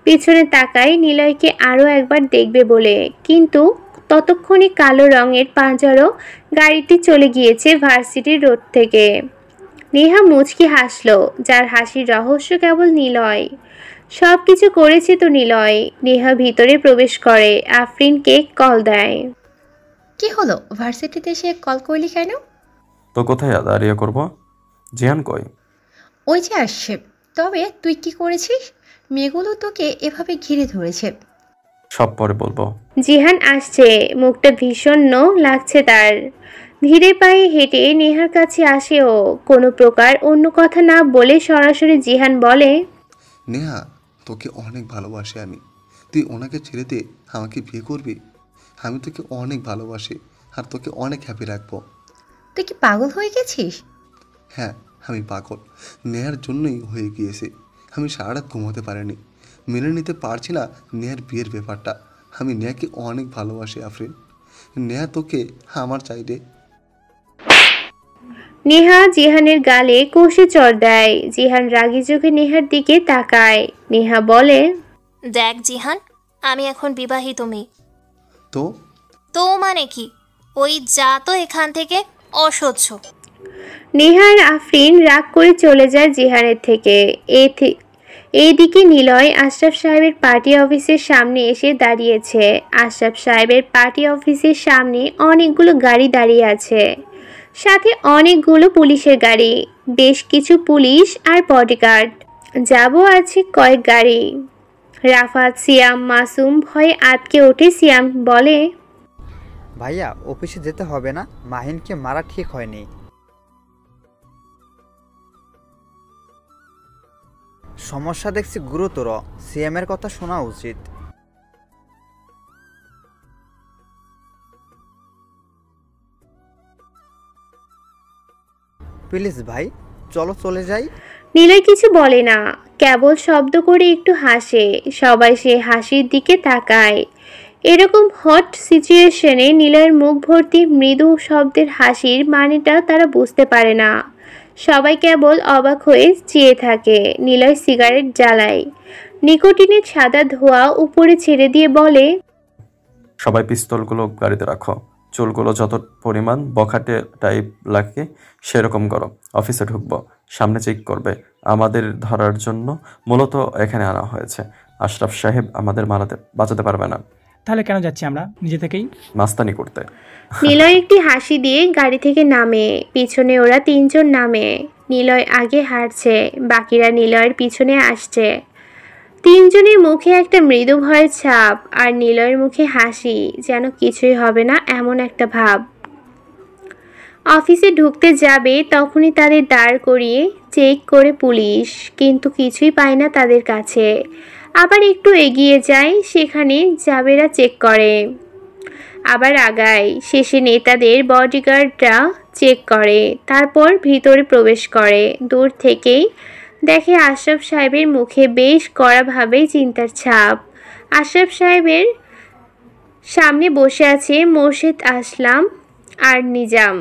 পিছনে তাকায় নিলয়কে আরও একবার দেখবে বলে, কিন্তু ততক্ষণে কালো রঙের পাঁজারো গাড়িটি চলে গিয়েছে ভার্সিটির রোড থেকে। নেহা মুচকি হাসলো, যার হাসির রহস্য কেবল নিলয়। সব কিছু করেছে তো নিলয়। নেহা ভিতরে প্রবেশ করে, আফরিনকে কল দেয়। কি হলো, ভার্সিটিতে এসে কল করলি কেন? তো কোথায় দাঁড়িয়ে করব? জিহান কই? ওই যে আসছে। তবে তুই কি করেছিস? মেয়েগুলো তোকে এভাবে ঘিরে ধরেছে। সব পরে বলবো। জিহান আসছে, মুখটা ভীষণ লাগছে তার। ধীরে পায়ে হেঁটে নেহার কাছে আসে ও। কোনো প্রকার অন্য কথা না বলে সরাসরি জিহান বলে, নেহা, তোকে অনেক ভালোবাসি আমি। তুই ওনাকে ছেড়ে দে, আমাকে বিয়ে করবি? আমি তোকে অনেক ভালোবাসি আর তোকে অনেক হ্যাপি রাখবো। তুই কি পাগল হয়ে গেছিস? হ্যাঁ, আমি পাগল। নেহার জন্যই হয়ে গিয়েছে। আমি সারা রাত ঘুমোতে পারিনি, মেনে নিতে পারছি না নেহার বিয়ের ব্যাপারটা। আমি নেহাকে অনেক ভালোবাসি আফরিন। নেহা তোকে আমার চাই রে। নেহা জিহানের গালে কষে চড় দেয়। জিহান রাগী চোখে নেহার দিকে তাকায়। নেহা বলে, দেখ জিহান, আমি এখন বিবাহিত মেয়ে। তো তো মানে কি? ওই যা তো এখান থেকে, অসহ্য। নেহা আর আফরিন রাগ করে চলে যায় জিহানের থেকে। এইদিকে নিলয় আশরাফ সাহেবের পার্টি অফিসের সামনে এসে দাঁড়িয়েছে। আশরাফ সাহেবের পার্টি অফিসের সামনে অনেকগুলো গাড়ি দাঁড়িয়ে আছে, সাথে অনেকগুলো পুলিশের গাড়ি, বেশ কিছু পুলিশ আর বডিগার্ড। যাবো আছে কয়েক গাড়ি। রাফাত, সিয়াম, মাসুম ভয়ে আটকে ওঠে। সিয়াম বলে, ভাইয়া অফিসে যেতে হবে না, মাহিনকে মারা ঠিক হয়নি। সমস্যা দেখছি গুরুতর, সিএমের কথা শোনা উচিত। প্লিজ ভাই, চলো চলে যাই। নিলয় কিছু বলে না, কেবল শব্দ করে একটু হাসে। সবাই সে হাসির দিকে তাকায়। এরকম হট সিচুয়েশনে নিলয়ের মুখ ভর্তি মৃদু শব্দের হাসির মানেটা তারা বুঝতে পারে না। সবাই কেবল অবাক হয়ে চেয়ে থাকে। নিলয় সিগারেট জ্বালায়, নিকোটিনের সাদা ধোঁয়া উপরে ছেড়ে দিয়ে বলে, সবাই পিস্তলগুলো গাড়িতে রাখো, চুলগুলো যত পরিমাণ বখাটে টাইপ লাগে সেরকম করো। অফিসে ঢুকবো, সামনে চেক করবে। আমাদের ধরার জন্য মূলত এখানে আনা হয়েছে। আশরাফ সাহেব আমাদের বাঁচাতে পারবে না। তাহলে কেন যাচ্ছি আমরা নিজে থেকেই? মাস্তানি করতে। নিলয় একটি হাসি দিয়ে গাড়ি থেকে নামে। পিছনে ওরা তিনজন নামে। নিলয় আগে হাঁটছে, বাকিরা নিলয়ের পিছনে আসছে। তিনজনের মুখে একটা মৃদু ভয়ের ছাপ, আর নিলয়ের মুখে হাসি, যেন কিছুই হবে না এমন একটা ভাব। অফিসে ঢুকতে যাবে তখনই তাদের দাঁড় করিয়ে চেক করে পুলিশ, কিন্তু কিছুই পায় না তাদের কাছে। আবার একটু এগিয়ে যায়, সেখানে জাবেরা চেক করে। আবার আগায়, শেষে নেতাদের বডিগার্ডরা চেক করে। তারপর ভিতরে প্রবেশ করে। দূর থেকেই দেখে আশরাফ সাহেবের মুখে বেশ কড়াভাবেই চিন্তার ছাপ। আশরাফ সাহেবের সামনে বসে আছে মোর্শেদ আসলাম আর নিজাম,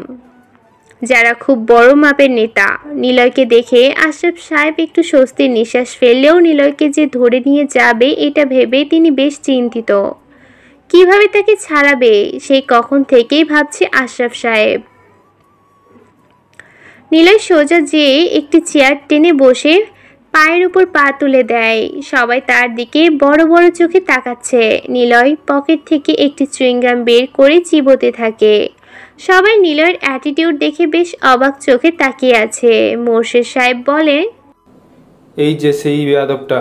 যারা খুব বড় মাপের নেতা। নিলয়কে দেখে আশরাফ সাহেব একটু স্বস্তির নিঃশ্বাস ফেললেও নিলয়কে যে ধরে নিয়ে যাবে এটা ভেবে তিনি বেশ চিন্তিত। কিভাবে তাকে ছাড়াবে সেই কখন থেকেই ভাবছে আশরাফ সাহেব। নিলয় সোজা যেয়ে একটি চেয়ার টেনে বসে পায়ের উপর পা তুলে দেয়। সবাই তার দিকে বড় বড় চোখে তাকাচ্ছে। নিলয় পকেট থেকে একটি চুইংগাম বের করে চিবোতে থাকে। সবাই নিলয়ের অ্যাটিটিউড দেখে বেশ অবাক চোখে তাকিয়ে আছে। মোর্শেদ সাহেব বলে, এই যে সেই বেয়াদবটা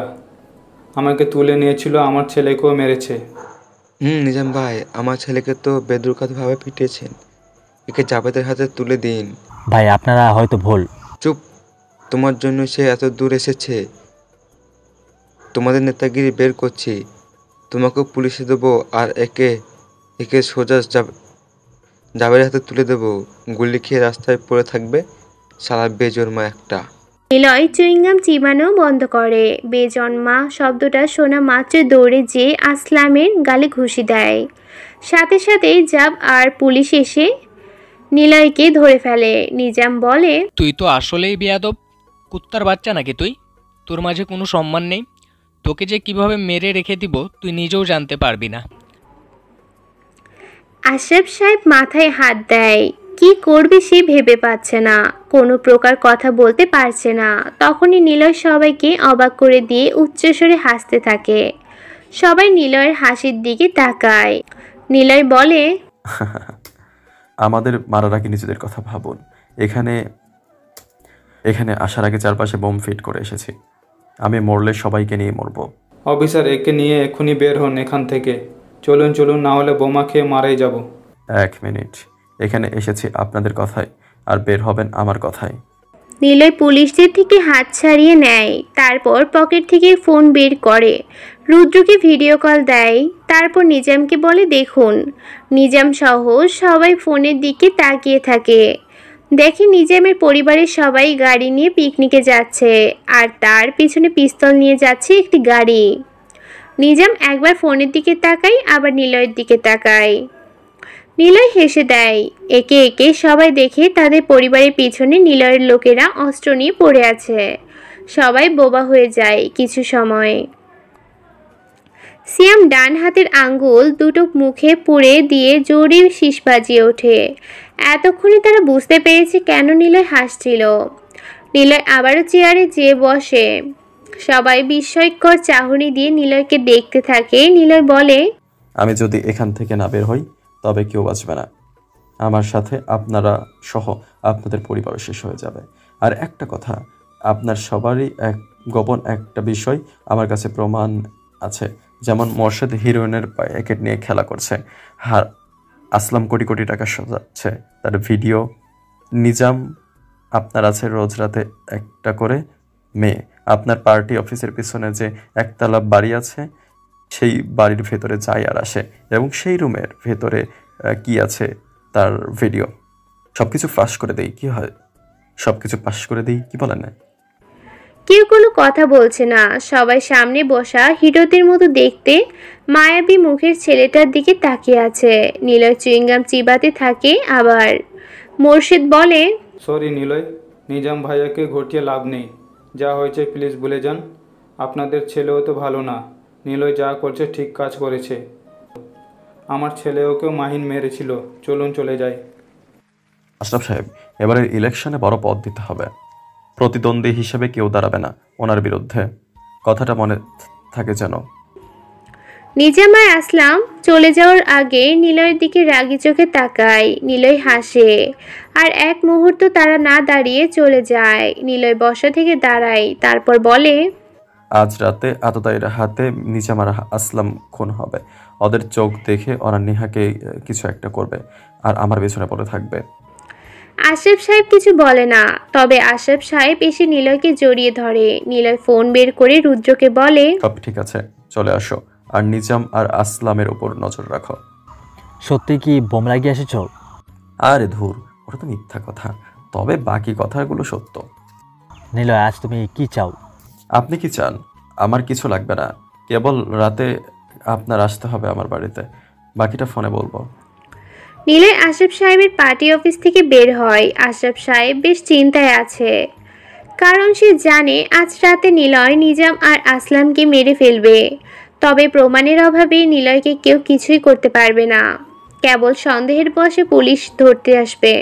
আমাকে তুলে নিয়েছিল, আমার ছেলেকেও মেরেছে। নিজাম ভাই, আমার ছেলেকে তো বেদরকাতভাবে পিটিয়েছেন, একে জাবেদের হাতে তুলে দিন। ভাই আপনারা হয়তো ভুল। চুপ, তোমার জন্য সে এত দূর এসেছে। তোমাদের নেতাগিরি বের করছি, তোমাকেও পুলিশে দেবো, আর একে একে সোজা জাবের হাতে তুলে দেবো। গুলি খেয়ে রাস্তায় পড়ে থাকবে, সারা বেজন্মা একটা। নিলয় চুইংগাম চিবানো বন্ধ করে। বেজন্মা শব্দটা শোনা মাত্র দৌড়ে যেয়ে আসলামের গালে ঘুষি দেয়। সাথে সাথে জাব আর পুলিশ এসে নিলয়কে ধরে ফেলে। নিজাম বলে, তুই তো আসলেই বেয়াদব, কুত্তার বাচ্চা নাকি তুই? তোর মাঝে কোনো সম্মান নেই। তোকে যে কিভাবে মেরে রেখে দিব তুই নিজেও জানতে পারবি না। আশরাফ সাহেব মাথায় হাত দেয়। কি করবে সে ভেবে পাচ্ছে না, কোনো প্রকার কথা বলতে পারছে না। তখনই নিলয় সবাইকে অবাক করে দিয়ে উচ্চস্বরে হাসতে থাকে। সবাই নিলয়ের হাসির দিকে তাকায়। নিলয় বলে, আমাদের মারার আগে নিজেদের কথা ভাবুন। এখানে আসার আগে চারপাশে বোম ফিট করে এসেছি। আমি মরলে সবাইকে নিয়ে মরবো। অফিসার, একে নিয়ে এক্ষুনি বের হন এখান থেকে। চলুন চলুন, না হলে বোমা খেয়ে মারাই যাব। 1 মিনিট, এখানে এসেছি আপনাদের কথায়, আর বের হবেন আমার কথায়। নিলয় পুলিশদের থেকে হাত ছাড়িয়ে নেয়। তারপর পকেট থেকে ফোন বের করে, রুদ্রকে ভিডিও কল দেয়। তারপর নিজামকে বলে দেখুন। নিজাম সহ সবাই ফোনের দিকে তাকিয়ে থাকে। দেখে নিজামের পরিবারের সবাই গাড়ি নিয়ে পিকনিকে যাচ্ছে, আর তার পিছনে পিস্তল নিয়ে যাচ্ছে একটি গাড়ি। নিজাম একবার ফোনের দিকে তাকায়, আবার নিলয়ের দিকে তাকায়। নিলয় হেসে দেয়। একে একে সবাই দেখে তাদের পরিবারের পিছনে নিলয়ের লোকেরা অস্ত্র নিয়ে পড়ে আছে। সবাই বোবা হয়ে যায় কিছু সময়। সিয়াম ডান হাতের আঙ্গুল দুটো মুখে পুড়ে দিয়ে জোরে শীষ বাজিয়ে ওঠে। এতক্ষণে তারা বুঝতে পেরেছে কেন নিলয় হাসছিল। নিলয় আবারও চেয়ারে যেয়ে বসে। সবাই বিস্ময়কর চাহনি দিয়ে নিলয়কে দেখতে থাকে। নিলয় বলে, আমি যদি এখান থেকে না বের হই তবে কেউ বাঁচবে না। আমার সাথে আপনারা সহ আপনাদের পরিবারও শেষ হয়ে যাবে। আর একটা কথা, আপনার সবারই গোপন একটা বিষয় আমার কাছে প্রমাণ আছে। যেমন মোর্শেদ হিরোইনের প্যাকেট নিয়ে খেলা করছে, আর আসলাম কোটি কোটি টাকা সাজাচ্ছে, তার ভিডিও। নিজাম আপনার আছে রোজ রাতে একটা করে মেয়ে। আপনার পার্টি অফিসের পিছনে যে একতলা বাড়ি আছে, সেই বাড়ির ভেতরে যায় আর আসে, এবং সেই রুমের ভেতরে কি আছে তার ভিডিও। সব কিছু ফ্লাশ করে দেই, কি হয়? সবকিছু পাশ করে দিই, কি বলেন? কেউ কোনো কথা বলছে না। সবাই সামনে বসা হিরোদের মতো দেখতে মায়াবী মুখের ছেলেটার দিকে তাকিয়ে আছে। নিলয় চুইংগাম চিবাতে থাকে। আবার মোর্শেদ বলে, সরি নিলয়, নিজাম ভাইয়াকে ঘটিয়ে লাভ নেই। যা হয়েছে প্লিজ ভুলে যান। আপনাদের ছেলেও তো ভালো না। নিলয় যা করছে ঠিক কাজ করেছে। আমার ছেলেওকেও মাহিন মেরেছিল। চলুন চলে যাই। আশরাফ সাহেব, এবারের ইলেকশনে বড় পদ দিতে হবে। প্রতিদ্বন্দ্বী হিসেবে কেউ দাঁড়াবে না ওনার বিরুদ্ধে, কথাটা মনে থাকে যেন। নিজাম আর আসলাম চলে যাওয়ার আগে নিলয়ের দিকে রাগি চোখে তাকায়। নিলয় হাসে। আর এক মুহূর্ত তারা না দাঁড়িয়ে চলে যায়। নিলয় বসা থেকে দাঁড়ায়, তারপর বলে, আজ রাতে আততায়ীর হাতে নিজাম আর আসলাম খুন হবে। ওদের চোখ দেখে ওরা নেহাকে কিছু একটা করবে আর আমার পেছনে পড়ে থাকবে। আশরাফ সাহেব কিছু বলে না। তবে আশরাফ সাহেব এসে নিলয়কে জড়িয়ে ধরে। নিলয় ফোন বের করে রুদ্রকে বলে, সব ঠিক আছে, চলে আসো। আর নিজাম আর আসলামের উপর নজর রাখো। সত্যি কি বোম লাগিয়ে এসেছ? আরে ধুর, ওটা তো মিথ্যা কথা, তবে বাকি কথাগুলো সত্য। নিলয়, আজ তুমি কি চাও? আপনি কি চান? আমার কিছু লাগবে না, কেবল রাতে আপনার আসতে হবে আমার বাড়িতে, বাকিটা ফোনে বলবো। নিলয় আশরাফ সাহেবের পার্টি অফিস থেকে বের হয়। আশরাফ সাহেব বেশ চিন্তায় আছে, কারণ সে জানে আজ রাতে নিলয় নিজাম আর আসলামকে মেরে ফেলবে। তবে প্রমাণের অভাবে নিলয়কে কেউ কিছুই করতে পারবে না, কেবল সন্দেহের বশে পুলিশ ধরতে আসবে।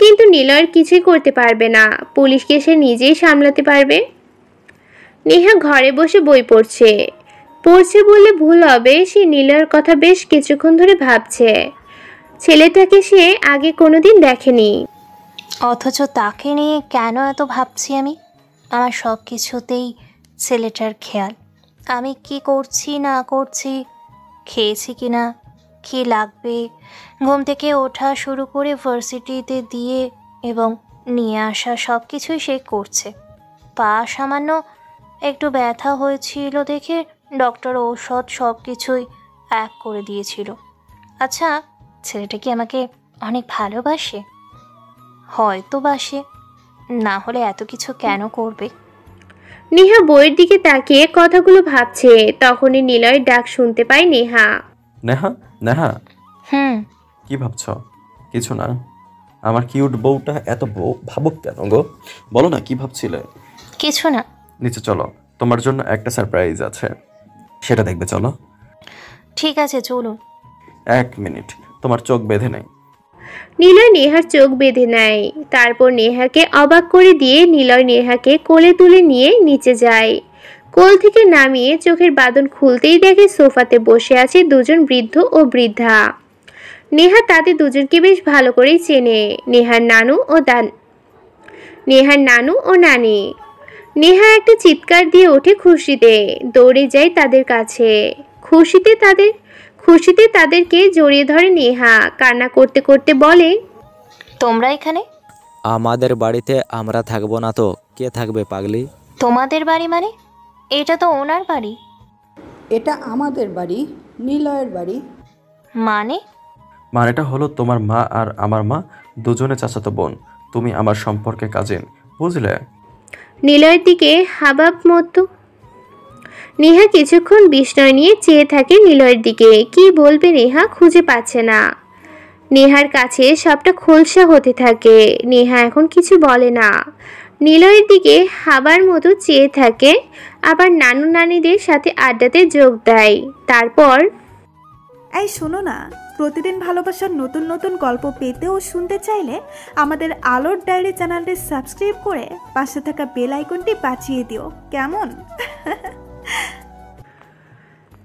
কিন্তু নিলয়ের কিছুই করতে পারবে না, পুলিশকে সে নিজেই সামলাতে পারবে। নেহা ঘরে বসে বই পড়ছে বললে ভুল হবে। সে নিলয়ের কথা বেশ কিছুক্ষণ ধরে ভাবছে। ছেলেটাকে সে আগে কোনোদিন দেখেনি, অথচ তাকে নিয়ে কেন এত ভাবছি আমি? আমার সব কিছুতেই ছেলেটার খেয়াল। আমি কি করছি না করছি, খেয়েছি কি না, কী লাগবে, ঘুম থেকে ওঠা শুরু করে ভার্সিটিতে দিয়ে এবং নিয়ে আসা সব কিছুই সে করছে। পা সামান্য একটু ব্যথা হয়েছিল দেখে ডক্টর ঔষধ সব কিছুই এক করে দিয়েছিল। আচ্ছা, ছেলেটা কি আমাকে অনেক ভালোবাসে? হয়তো বাসে, না হলে এত কিছু কেন করবে? নেহা বইয়ের দিকে তাকিয়ে কথাগুলো ভাবছে। তখনই নিলয়ের ডাক শুনতে পায় নেহা। নেহা, নেহা, কি ভাবছ? কিছু না। আমার কিউট বউটা এত ভাবুক কেন গো? বলো না, কি ভাবছিলে? কিছু না। নিচে চলো, তোমার জন্য একটা সারপ্রাইজ আছে, সেটা দেখবে। চলো। ঠিক আছে, চলুন। 1 মিনিট, তোমার চোখ বেঁধে নেই। নিলয় নেহার চোখ বেঁধে নেয়। তারপর নেহাকে অবাক করে দিয়ে নিলয় নেহাকে কোলে তুলে নিয়ে নিচে যায়। কোল থেকে নামিয়ে চোখের বাঁধন খুলতেই দেখে সোফাতে বসে আছে দুজন বৃদ্ধ ও বৃদ্ধা। নেহা তাদের দুজনকে বেশ ভালো করেই চেনে, নেহার নানু ও নানি। নেহা একটা চিৎকার দিয়ে ওঠে খুশিতে, দৌড়ে যায় তাদের কাছে। খুশিতে তাদেরকে জড়িয়ে ধরে নেহা, কান্না করতে করতে বলে, তোমরা এখানে? আমাদের বাড়িতে আমরা থাকবো না তো কে থাকবে পাগলি? তোমাদের বাড়ি মানে? এটা তো ওনার বাড়ি। এটা আমাদের বাড়ি, নিলয়ের বাড়ি। মানেটা হলো তোমার মা আর আমার মা দুজনে চাচাতো বোন। তুমি আমার সম্পর্কে কাজিন, বুঝলে? নিলয়ের দিকে হাবাব মতো। নেহা কিছুক্ষণ বিস্ময় নিয়ে চেয়ে থাকে নিলয়ের দিকে। কি বলবে নেহা খুঁজে পাচ্ছে না। নেহার কাছে সবটা খোলসা হতে থাকে। নেহা এখন কিছু বলে না, নিলয়ের দিকে হাবার মতো চেয়ে থাকে, আবার নানু নানিদের সাথে আড্ডাতে যোগ দেয়। তারপর, এই শোনো না, প্রতিদিন ভালোবাসার নতুন নতুন গল্প পেতে ও শুনতে চাইলে আমাদের আলোর ডায়েরি চ্যানেলটি সাবস্ক্রাইব করে পাশে থাকা বেল আইকনটি বাজিয়ে দিও, কেমন?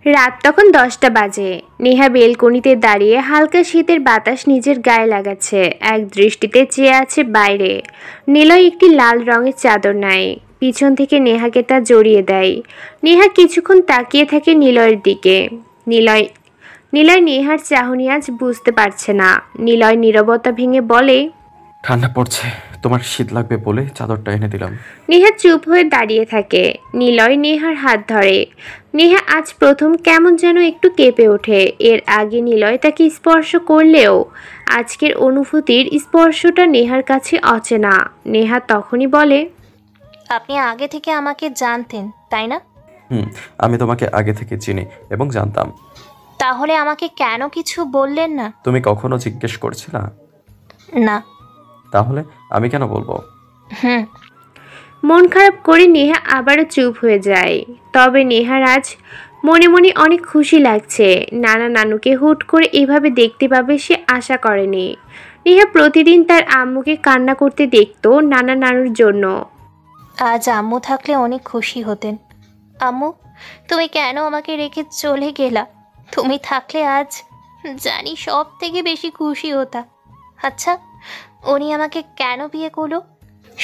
রাত তখন 10টা বাজে। নেহা বেলকনিতে দাঁড়িয়ে হালকা শীতের বাতাস নিজের গায়ে লাগাচ্ছে। এক দৃষ্টিতে চেয়ে আছে বাইরে। নিলয় একটি লাল রঙের চাদর নেয়, পিছন থেকে নেহাকে তা জড়িয়ে দেয়। নেহা কিছুক্ষণ তাকিয়ে থাকে নিলয়ের দিকে। নিলয় নেহার চাহনি আজ বুঝতে পারছে না। নিলয় নীরবতা ভেঙে বলে, ঠান্ডা পড়ছে, তোমার শীত লাগবে বলে চাদরটা এনে দিলাম। নেহা চুপ হয়ে দাঁড়িয়ে থাকে। নিলয় নেহার হাত ধরে। নেহা আজ প্রথম কেমন যেন একটু কেঁপে ওঠে। এর আগে নিলয় তাকে স্পর্শ করলেও আজকের অনুভূতির স্পর্শটা নেহার কাছে অচেনা। নেহা তখনই বলে, আপনি আগে থেকে আমাকে জানতেন তাই না? আমি তোমাকে আগে থেকে চিনি এবং জানতাম। তাহলে আমাকে কেন কিছু বললেন না? তুমি কখনো জিজ্ঞেস করছিলা? না। তাহলে আমি কেন বলবো? মন খারাপ করে নেহা আবারও চুপ হয়ে যায়। তবে নেহার আজ মনে মনে অনেক খুশি লাগছে। নানা নানুকে হুট করে এভাবে দেখতে পাবে সে আশা করেনি। নেহা প্রতিদিন তার আম্মুকে কান্না করতে দেখতো নানা নানুর জন্য। আজ আম্মু থাকলে অনেক খুশি হতেন। আম্মু, তুমি কেন আমাকে রেখে চলে গেলা? তুমি থাকলে আজ জানি সব থেকে বেশি খুশি হতা। আচ্ছা, উনি আমাকে কেন বিয়ে করলো?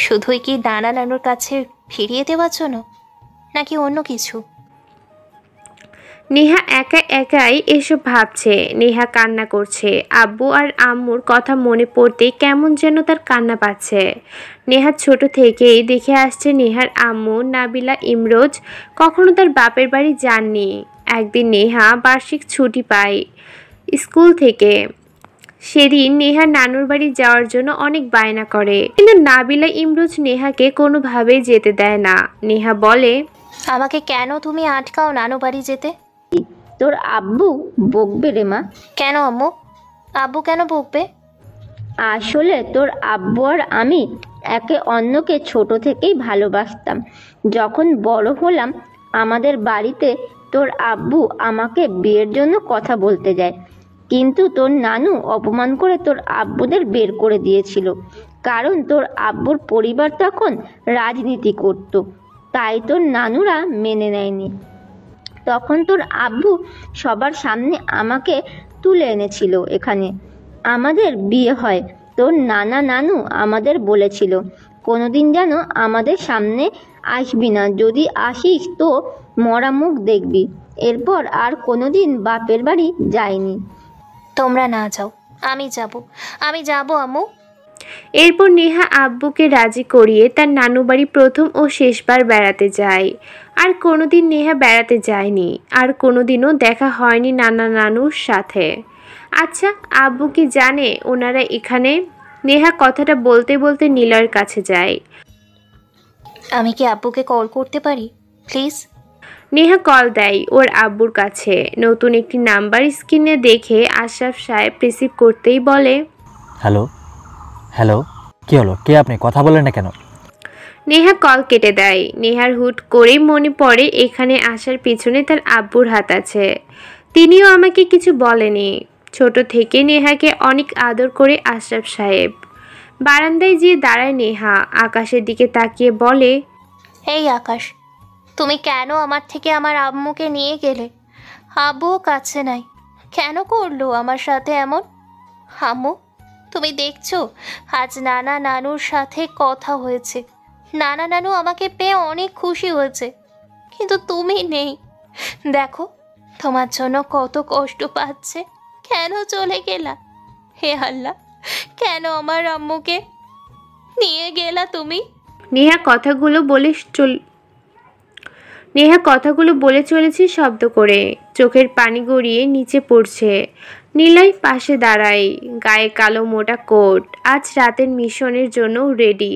শুধুই কি নানা নানুর কাছে ফিরিয়ে দেওয়ার জন্য, নাকি অন্য কিছু? নেহা একাই এসব ভাবছে। নেহা কান্না করছে। আব্বু আর আম্মুর কথা মনে পড়তেই কেমন যেন তার কান্না পাচ্ছে। নেহা ছোট থেকেই দেখে আসছে নেহার আম্মু নাবিলা ইমরোজ কখনো তার বাপের বাড়ি যাননি। একদিন নেহা বার্ষিক ছুটি পায় স্কুল থেকে। সেদিন নেহা নানুর বাড়ি যাওয়ার জন্য অনেক বায়না করে, কিন্তু নাবিলা ইমরোজ নেহাকে কোনোভাবেই যেতে দেয় না। নেহা বলে, আমাকে কেন তুমি আটকাও নানু বাড়ি যেতে? তোর আব্বু বকবে রে মা। কেন আম্মু? আব্বু কেন বকবে? আসলে তোর আব্বু আর আমি একে অন্যকে ছোট থেকেই ভালোবাসতাম। যখন বড় হলাম আমাদের বাড়িতে তোর আব্বু আমাকে বিয়ের জন্য কথা বলতে যায়, কিন্তু তোর নানু অপমান করে তোর আব্বুদের বের করে দিয়েছিল। কারণ তোর আব্বুর পরিবার তখন রাজনীতি করত, তাই তোর নানুরা মেনে নেয়নি। তখন তোর আব্বু সবার সামনে আমাকে তুলে এনেছিল এখানে। আমাদের বিয়ে হয়। তোর নানা নানু আমাদের বলেছিল কোনোদিন যেন আমাদের সামনে আসবি না, যদি আসিস তো মরা মুখ দেখবি। এরপর আর কোনোদিন বাপের বাড়ি যাইনি। তোমরা না যাও, আমি যাব আম্মু। এরপর নেহা আব্বুকে রাজি করিয়ে তার নানু বাড়ি প্রথম ও শেষবার বেড়াতে যায়। আর কোনোদিন নেহা বেড়াতে যায়নি, আর কোনোদিনও দেখা হয়নি নানা নানুর সাথে। আচ্ছা, আব্বু কি জানে ওনারা এখানে? নেহা কথাটা বলতে বলতে নিলয়ের কাছে যায়। আমি কি আব্বুকে কল করতে পারি প্লিজ? নেহা কল দেয় ওর আব্বুর কাছে। নতুন একটি নাম্বার স্ক্রিনে দেখে আশরাফ সাহেব রিসিভ করতেই বলে, হ্যালো হ্যালো, কি হলো? কে আপনি? কথা বলেন না কেন? নেহা কল কেটে দেয়। নেহার হুট করেই মনে পড়ে এখানে আসার পিছনে তার আব্বুর হাত আছে। তিনিও আমাকে কিছু বলেনি। ছোট থেকে নেহাকে অনেক আদর করে আশরাফ সাহেব। বারান্দায় যেয়ে দাঁড়ায় নেহা, আকাশের দিকে তাকিয়ে বলে, এই আকাশ, তুমি কেন আমার থেকে আমার আম্মুকে নিয়ে গেলে? আব্বুও কাছে নাই, কেন করলো আমার সাথে এমন? আম্মু, তুমি দেখছো আজ নানা নানুর সাথে কথা হয়েছে। নানা নানু আমাকে পেয়ে অনেক খুশি হয়েছে, কিন্তু তুমি নেই। দেখো তোমার জন্য কত কষ্ট পাচ্ছে। কেন চলে গেলা? হে আল্লাহ, কেন আমার আম্মুকে নিয়ে গেলা তুমি? নেহা কথাগুলো বলে চলেছে শব্দ করে। চোখের পানি গড়িয়ে নিচে পড়ছে। নিলয় পাশে দাঁড়ায়, গায়ে কালো মোটা কোট। আজ রাতের মিশনের জন্য রেডি।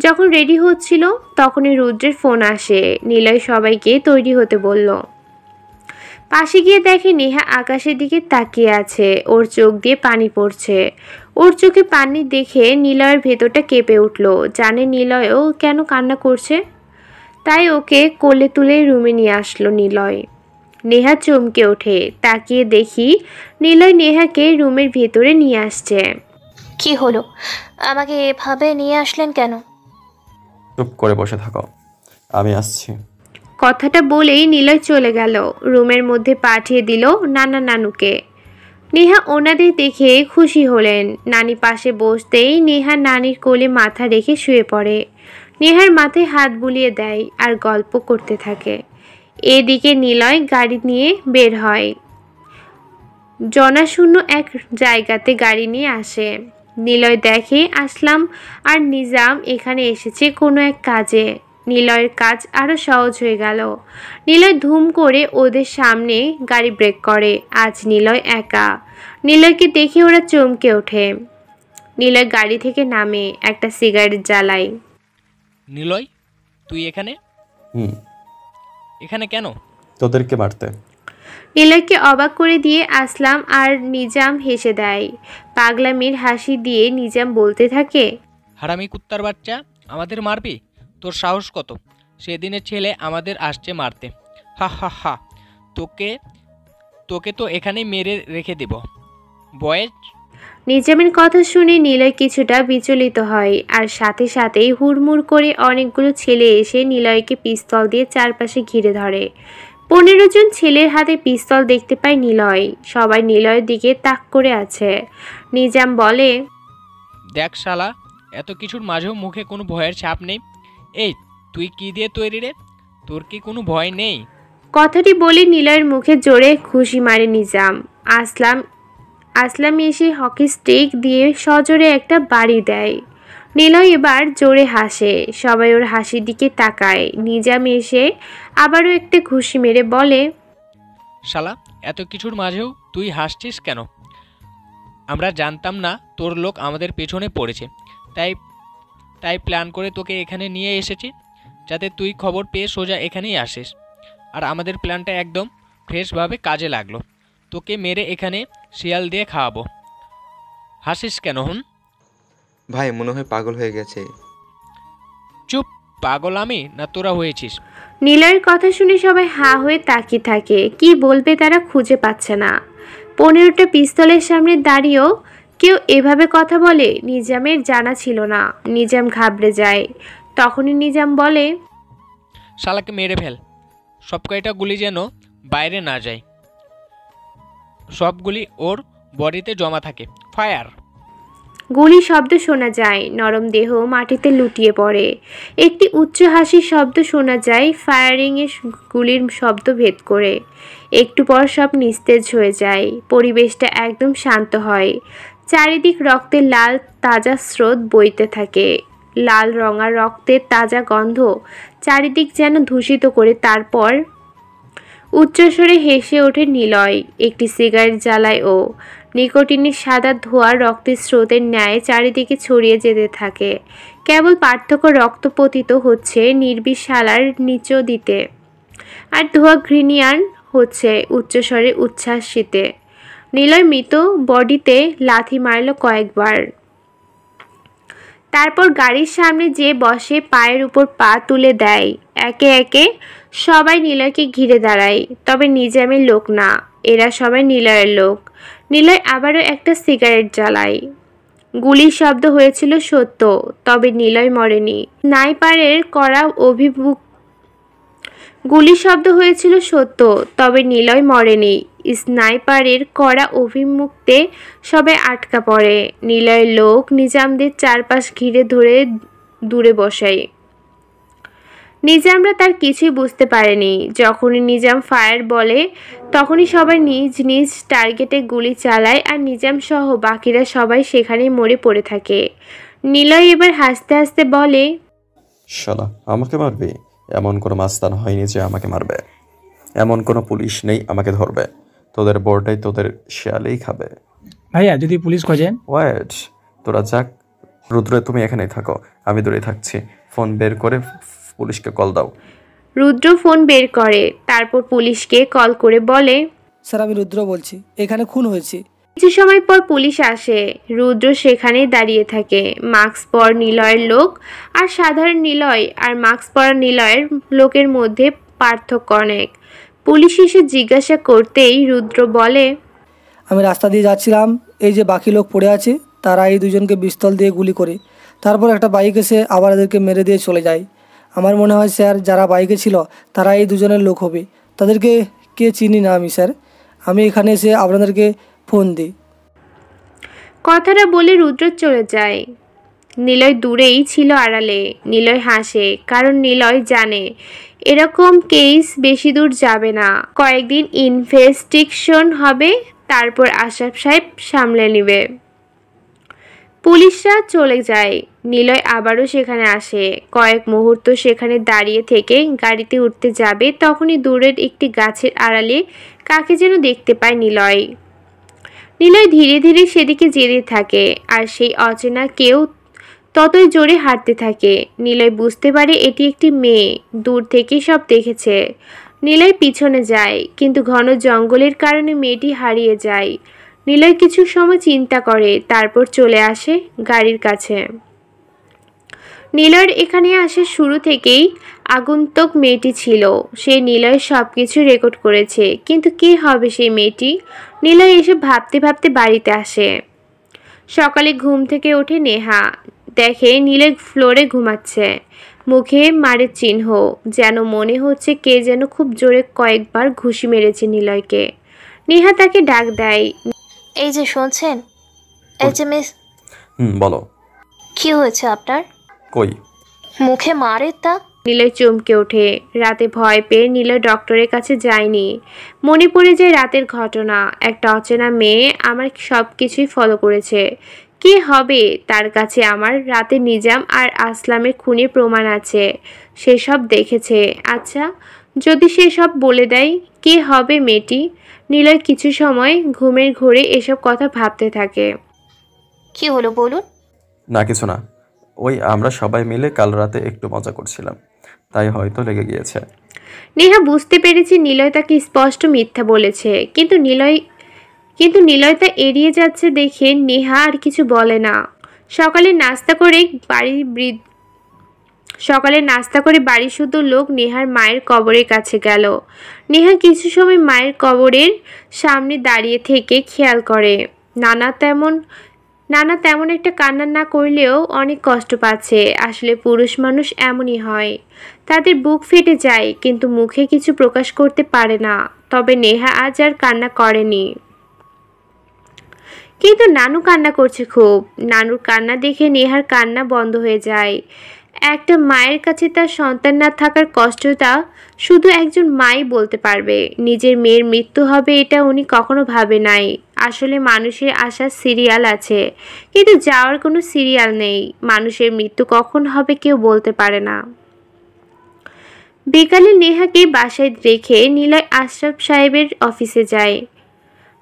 যখন রেডি হচ্ছিল তখনই রুদ্রের ফোন আসে। নিলয় সবাইকে তৈরি হতে বলল। পাশে গিয়ে দেখে নেহা আকাশের দিকে তাকিয়ে আছে। ওর চোখ দিয়ে পানি পড়ছে। ওর চোখে পানি দেখে নিলয়ের ভেতরটা কেঁপে উঠল। জানে নিলয়ও কেন কান্না করছে, তাই ওকে কোলে তুলে রুমে নিয়ে আসলো নিলয়। নেহা চমকে ওঠে। তাকিয়ে দেখি নিলয় নেহাকে রুমের ভেতরে নিয়ে আসছে। কি হলো? আমাকে এভাবে নিয়ে আসলেন কেন? চুপ করে বসে থাকো, আমি আসছি। কথাটা বলেই নিলয় চলে গেল। রুমের মধ্যে পাঠিয়ে দিল নানা নানুকে। নেহা ওনাদের দেখে খুশি হলেন। নানি পাশে বসতেই নেহা নানির কোলে মাথা রেখে শুয়ে পড়ে। নেহার মাথায় হাত বুলিয়ে দেয় আর গল্প করতে থাকে। এদিকে নিলয় গাড়ি নিয়ে বের হয়। জনাশূন্য এক জায়গাতে গাড়ি নিয়ে আসে। নিলয় দেখে আসলাম আর নিজাম এখানে এসেছে কোনো এক কাজে। নিলয়ের কাজ আরও সহজ হয়ে গেল। নিলয় ধুম করে ওদের সামনে গাড়ি ব্রেক করে। আজ নিলয় একা। নিলয়কে দেখে ওরা চমকে ওঠে। নিলয় গাড়ি থেকে নামে, একটা সিগারেট জ্বালায়। নিলয়, তুই এখানে? এখানে কেন? তোদেরকে মারতে। নিলয়কে অবাক করে দিয়ে আসলাম আর নিজাম হেসে দেয়। পাগলামির হাসি দিয়ে নিজাম বলতে থাকে, হারামি কুত্তার বাচ্চা, আমাদের মারবি? তোর সাহস কত? সেদিনের ছেলে আমাদের আসছে মারতে। হা হা হা, তোকে তো এখানেই মেরে রেখে দেব বয়েজ। নিজামের কথা শুনে নিলয় কিছুটা বিচলিত হয়, আর সাথে সাথেই হুড়মুড় করে অনেকগুলো ছেলে এসে নিলয়কে পিস্তল দিয়ে চারপাশে ঘিরে ধরে। 15 জন ছেলের হাতে পিস্তল দেখতে পায় নিলয়। সবাই নিলয়ের দিকে তাক করে আছে। নিজাম বলে, দেখ শালা, এত কিছুর মাঝেও মুখে কোনো ভয়ের ছাপ নেই। এই, তুই কি দিয়ে তৈরি রে? তোর কি কোনো ভয় নেই? কথাটি বলে নিলয়ের মুখে জোরে ঘুষি মারে নিজাম। আসলাম এসে হকি স্টিক দিয়ে সজোরে একটা বাড়ি দেয়। নিলয় এবার জোরে হাসে। সবাই ওর হাসির দিকে তাকায়। নিজাম এসে আবারও একটা ঘুষি মেরে বলে, শালা, এত কিছুর মাঝেও তুই হাসছিস কেন? আমরা জানতাম না তোর লোক আমাদের পেছনে পড়েছে, তাই প্ল্যান করে তোকে এখানে নিয়ে এসেছি, যাতে তুই খবর পেয়ে সোজা এখানেই আসিস। আর আমাদের প্ল্যানটা একদম ফ্রেশভাবে কাজে লাগলো। তোকে মেরে এখানে শিয়াল দিয়ে খাওয়াবো। হাসিস কেন? ভাই মনে হয় পাগল হয়ে গেছে। চুপ, পাগল আমি না তোরা হয়েছিস? নিলয়ের কথা শুনে সবাই হা হয়ে তাকিয়ে থাকে। কি বলবে তারা খুঁজে পাচ্ছে না। 15টা পিস্তলের সামনে দাঁড়িয়েও কেউ এভাবে কথা বলে নিজামের জানা ছিল না। নিজাম ঘাবড়ে যায়। তখনই নিজাম বলে, শালাকে মেরে ফেল, সব কয়টা গুলি যেন বাইরে না যায়, সবগুলি ওর বডিতে জমা থাকে। ফায়ার! গুলি শব্দ শোনা যায়। নরম দেহ মাটিতে লুটিয়ে পড়ে। একটি উচ্চ হাসির শব্দ শোনা যায় ফায়ারিংয়ের গুলির শব্দ ভেদ করে। একটু পর সব নিস্তেজ হয়ে যায়। পরিবেশটা একদম শান্ত হয়। চারিদিক রক্তের লাল তাজা স্রোত বইতে থাকে। লাল রঙা রক্তের তাজা গন্ধ চারিদিক যেন দূষিত করে। তারপর উচ্চস্বরে হেসে ওঠে নিলয়। একটি সিগারেট জ্বালায় ও। নিকোটিনের সাদা ধোঁয়া রক্তের স্রোতের ন্যায় চারিদিকে ছড়িয়ে যেতে থাকে। কেবল পার্থক্য রক্ত পতিত হচ্ছে নির্বিষ শালার নিচ দিতে, আর ধোঁয়া ঘৃণিয়ান হচ্ছে উচ্চস্বরে উচ্ছ্বাসিতে। নিলয় মৃত বডিতে লাথি মারল কয়েকবার। তারপর গাড়ির সামনে যে বসে পায়ের উপর পা তুলে দেয়। একে একে সবাই নিলয়কে ঘিরে দাঁড়ায়। তবে নিজামের লোক না, এরা সবাই নিলয়ের লোক। নিলয় আবারও একটা সিগারেট জ্বালায়। গুলির শব্দ হয়েছিল সত্য, তবে নিলয় মরেনি। স্নাইপারের করা গুলির শব্দ হয়েছিল সত্য, তবে নিলয় মরেনি। স্নাইপারের করা অভিমুখতে সবাই আটকা পড়ে। নিলয়ের লোক নিজামদের চারপাশ ঘিরে ধরে দূরে বসায়। নিজামরা তার কিছুই বুঝতে পারেনি। যখনই নিজাম ফায়ার বলে তখনই সবাই নিজ নিজ টার্গেটে গুলি চালায়, আর নিজাম সহ বাকিরা সবাই সেখানেই মরে পড়ে থাকে। নিলয় এবার হাসতে হাসতে বলে, শালা, আমাকে মারবি? এমন কোনো মাস্তান হয়নি যে আমাকে মারবে। এমন কোনো পুলিশ নেই আমাকে ধরবে। তোদের বোর্ডটাই তোদের শেয়ালেই খাবে। ভাইয়া, যদি পুলিশ খোঁজে? ওয়েট, তোরা যাক। রুদ্র, তুমি এখানেই থাকো, আমি দূরে থাকছি। ফোন বের করে পুলিশকে কল দাও। রুদ্র ফোন বের করে, তারপর পুলিশকে কল করে বলে, স্যার, আমি রুদ্র বলছি, এখানে খুন হয়েছে। কিছু সময় পর পুলিশ আসে। রুদ্র সেখানেই দাঁড়িয়ে থাকে। মাস্ক পর নিলয়ের লোক আর সাধারণ নিলয় আর মাস্ক পরা নিলয়ের লোকের মধ্যে পার্থক্য অনেক। পুলিশ এসে জিজ্ঞাসা করতেই রুদ্র বলে, আমি রাস্তা দিয়ে যাচ্ছিলাম, এই যে বাকি লোক পড়ে আছে, তারা এই দুজনকে পিস্তল দিয়ে গুলি করে তারপর একটা বাইক এসে আবার এদেরকে মেরে দিয়ে চলে যায়। আমার মনে হয় স্যার, যারা বাইকে ছিল তারা এই দুজনের লোক হবে। তাদেরকে কে চিনি না আমি স্যার। আমি এখানে এসে আপনাদেরকে ফোন দিই। কথাটা বলে রুদ্র চলে যায়। নিলয় দূরেই ছিল আড়ালে। নিলয় হাসে, কারণ নিলয় জানে এরকম কেস বেশি দূর যাবে না। কয়েকদিন ইনভেস্টিগেশন হবে, তারপর আশরাফ সাহেব সামলে নেবে। পুলিশরা চলে যায়। নিলয় আবারও সেখানে আসে। কয়েক মুহূর্ত সেখানে দাঁড়িয়ে থেকে গাড়িতে উঠতে যাবে, তখনই দূরের একটি গাছের আড়ালে কাকে যেন দেখতে পায় নিলয়। নিলয় ধীরে ধীরে সেদিকে যেতে থাকে, আর সেই অচেনা কেউ ততই জোরে হাঁটতে থাকে। নিলয় বুঝতে পারে এটি একটি মেয়ে, দূর থেকেই সব দেখেছে। নিলয় পিছনে যায়, কিন্তু ঘন জঙ্গলের কারণে মেয়েটি হারিয়ে যায়। নিলয় কিছু সময় চিন্তা করে, তারপর চলে আসে গাড়ির কাছে। নিলয়ের এখানে আসার শুরু থেকেই আগন্তুক মেয়েটি ছিল। সে নিলয়ের সব কিছু রেকর্ড করেছে, কিন্তু কে হবে সেই মেয়েটি? নিলয় এসে ভাবতে ভাবতে বাড়িতে আসে। সকালে ঘুম থেকে ওঠে নেহা, দেখে নিলয় ফ্লোরে ঘুমাচ্ছে, মুখে মারের চিহ্ন, যেন মনে হচ্ছে কে যেন খুব জোরে কয়েকবার ঘুষি মেরেছে নিলয়কে। নেহা তাকে ডাক দেয়। এই যে শুনছেন, এই যে মিস। বলো। কি হয়েছে আপনার? কই? মুখে মারের দাগ। নিলয় চমকে ওঠে। রাতে ভয় পেয়ে নিলয় ডক্টরের কাছে যায়নি। মনে পড়ে যায় রাতের ঘটনা। একটা অচেনা মেয়ে আমার সব কিছুই ফলো করেছে। কে হবে তার কাছে? আমার রাতে নিজাম আর আসলামের খুনের প্রমাণ আছে, সেসব দেখেছে। আচ্ছা, যদি সে সব বলে দেয়, কে হবে মেয়েটি? নিলয় কিছু সময় ঘুমের ঘোরে এসব কথা ভাবতে থাকে। কি হলো বলুন। না, কিছু না। ওই আমরা সবাই মিলে কাল রাতে একটু মজা করছিলাম, তাই হয়তো লেগে গিয়েছে। নেহা বুঝতে পেরেছে নিলয় তাকে স্পষ্ট মিথ্যা বলেছে, কিন্তু নিলয় তা এড়িয়ে যাচ্ছে দেখে নেহা আর কিছু বলে না। সকালে নাস্তা করে বাড়ি শুধু লোক নেহার মায়ের কবরের কাছে গেল। নেহা কিছু সময় মায়ের কবরের সামনে দাঁড়িয়ে থেকে খেয়াল করে নানা তেমন একটা কান্না না করলেও অনেক কষ্ট পাচ্ছে। আসলে পুরুষ মানুষ এমনই হয়, তাদের বুক ফেটে যায় কিন্তু মুখে কিছু প্রকাশ করতে পারে না। তবে নেহা আজ আর কান্না করেনি, কিন্তু নানু কান্না করছে খুব। নানুর কান্না দেখে নেহার কান্না বন্ধ হয়ে যায়। একটা মায়ের কাছে তার সন্তান না থাকার কষ্টটা শুধু একজন মাই বলতে পারবে। নিজের মেয়ের মৃত্যু হবে এটা উনি কখনো ভাবে নাই। আসলে মানুষের আসার সিরিয়াল আছে, কিন্তু যাওয়ার কোনো সিরিয়াল নেই। মানুষের মৃত্যু কখন হবে কেউ বলতে পারে না। বিকালে নেহাকে বাসায় রেখে নিলয় আশরাফ সাহেবের অফিসে যায়।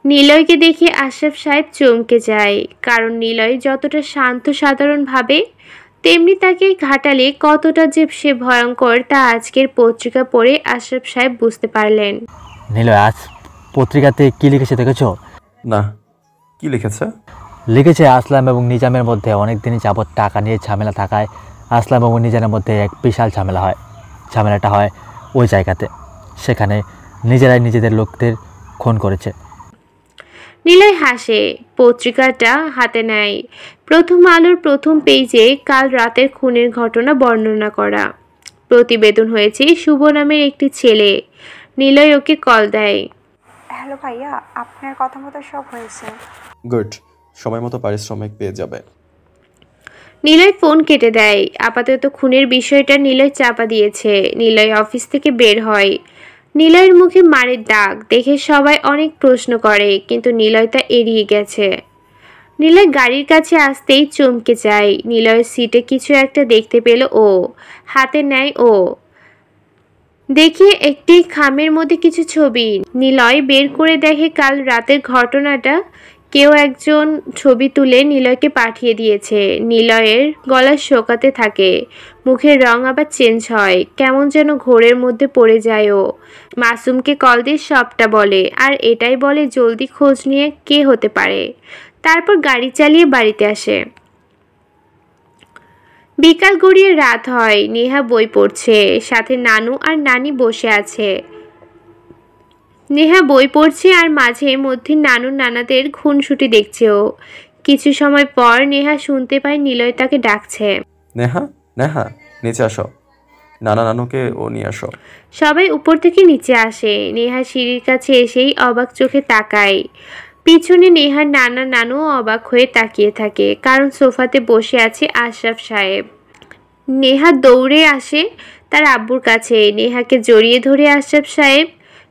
নিলয়কে দেখে আশরাফ সাহেব চমকে যায়, কারণ নিলয় যতটা শান্ত সাধারণ ভাবে, তেমনি তাকে ঘাটালে কতটা যে সে ভয়ঙ্কর তা আজকের পত্রিকা পড়ে আশরাফ সাহেব বুঝতে পারলেন। নিলয়, আজ পত্রিকাতে কি লিখেছে দেখেছো? না, কি লিখেছে? লিখেছে আসলাম এবং নিজামের মধ্যে অনেক দিনই যাবৎ টাকা নিয়ে ঝামেলা থাকায় আসলাম এবং নিজামের মধ্যে এক বিশাল ঝামেলা হয়। ঝামেলাটা হয় ওই জায়গাতে, সেখানে নিজেরাই নিজেদের লোকদের খুন করেছে। নিলয় হাসে, পত্রিকাটা হাতে নেয়। প্রথম আলোর প্রথম পেজে কাল রাতের খুনের ঘটনা বর্ণনা করা। প্রতিবেদন হয়েছে শুভ নামের একটি ছেলে। নিলয় ওকে কল দেয়। হ্যালো ভাইয়া, আপনার কথা মতো সব হয়েছে। গুড, সময় মতো পারিশ্রমিক পেয়ে যাবে। নিলয় ফোন কেটে দেয়। আপাতত খুনের বিষয়টা নিলয় চাপা দিয়েছে। নিলয় অফিস থেকে বের হয়। নিলয়ের মুখে মারের দাগ দেখে সবাই অনেক প্রশ্ন করে, কিন্তু নিলয় তা এড়িয়ে গেছে। নিলয় গাড়ির কাছে আসতেই চমকে যায়। নিলয়ের সিটে কিছু একটা দেখতে পেল ও। হাতে নেয় ও, দেখি একটি খামের মধ্যে কিছু ছবি। নিলয় বের করে দেখে কাল রাতের ঘটনাটা কেউ একজন ছবি তুলে নিলয়কে পাঠিয়ে দিয়েছে। নিলয়ের গলা শোকাতে থাকে, মুখের রং আবার চেঞ্জ হয়, কেমন যেন ঘোরের মধ্যে পড়ে যায় ও। মাসুমকে কল দিয়ে সবটা বলে, আর এটাই বলে জলদি খোঁজ নিয়ে কে হতে পারে। তারপর গাড়ি চালিয়ে বাড়িতে আসে। বিকাল গড়িয়ে রাত হয়। নেহা বই পড়ছে, সাথে নানু আর নানি বসে আছে। নেহা বই পড়ছে আর মাঝে মধ্যে নানু নানাদের খুনসুটি দেখছে ও। কিছু সময় পর নেহা শুনতে পায় নিলয় তাকে ডাকছে। নেহা, নেহা, নিচে আসো। নানা নানুকে ও নিয়ে আসো। সবাই উপর থেকে নিচে আসে। নেহা সিঁড়ির কাছে এসেই অবাক চোখে তাকায়। পিছনে নেহার নানা নানু অবাক হয়ে তাকিয়ে থাকে, কারণ সোফাতে বসে আছে আশরাফ সাহেব। নেহা দৌড়ে আসে তার আব্বুর কাছে। নেহাকে জড়িয়ে ধরে আশরাফ সাহেব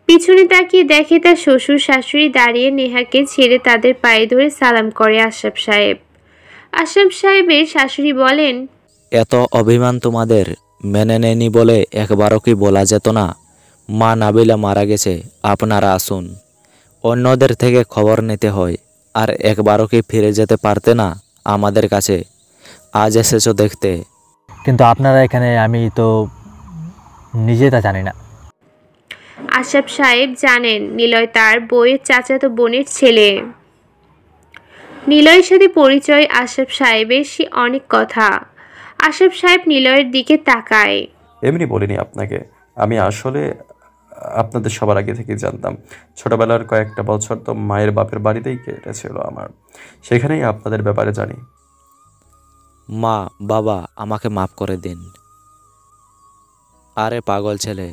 পিছনে তাকিয়ে দেখে তার শ্বশুর শাশুড়ি দাঁড়িয়ে। নেহাকে ছেড়ে তাদের পায়ে ধরে সালাম করে আশরাফ সাহেব। আশরাফ সাহেবের শাশুড়ি বলেন, এত অভিমান তোমাদের মেনে নেয়নি বলে একবারও কি বলা যেত না মা নাবিলা মারা গেছে, আপনারা আসুন। অন্যদের থেকে খবর নিতে হয়, আর একবারও কি ফিরে যেতে পারতে না আমাদের কাছে? আজ এসেছো দেখতে। কিন্তু আপনারা এখানে, আমি তো নিজে তা জানি না। আশরাফ সাহেব জানেন নিলয় তার বউয়ের চাচাতো বোনের ছেলে। নিলয়ের সাথে পরিচয় আশরাফ সাহেবের সে অনেক কথা। আশরাফ সাহেব নিলয়ের দিকে তাকায়। এমনি বলিনি আপনাকে, আমি আসলে আপনাদের সবার আগে থেকে জানতাম। ছোটবেলার কয়েকটা বছর তো মায়ের বাপের বাড়িতেই কেটেছিল আমার, সেখানেই আপনাদের ব্যাপারে জানি। মা বাবা আমাকে মাফ করে দিন। আরে পাগল ছেলে,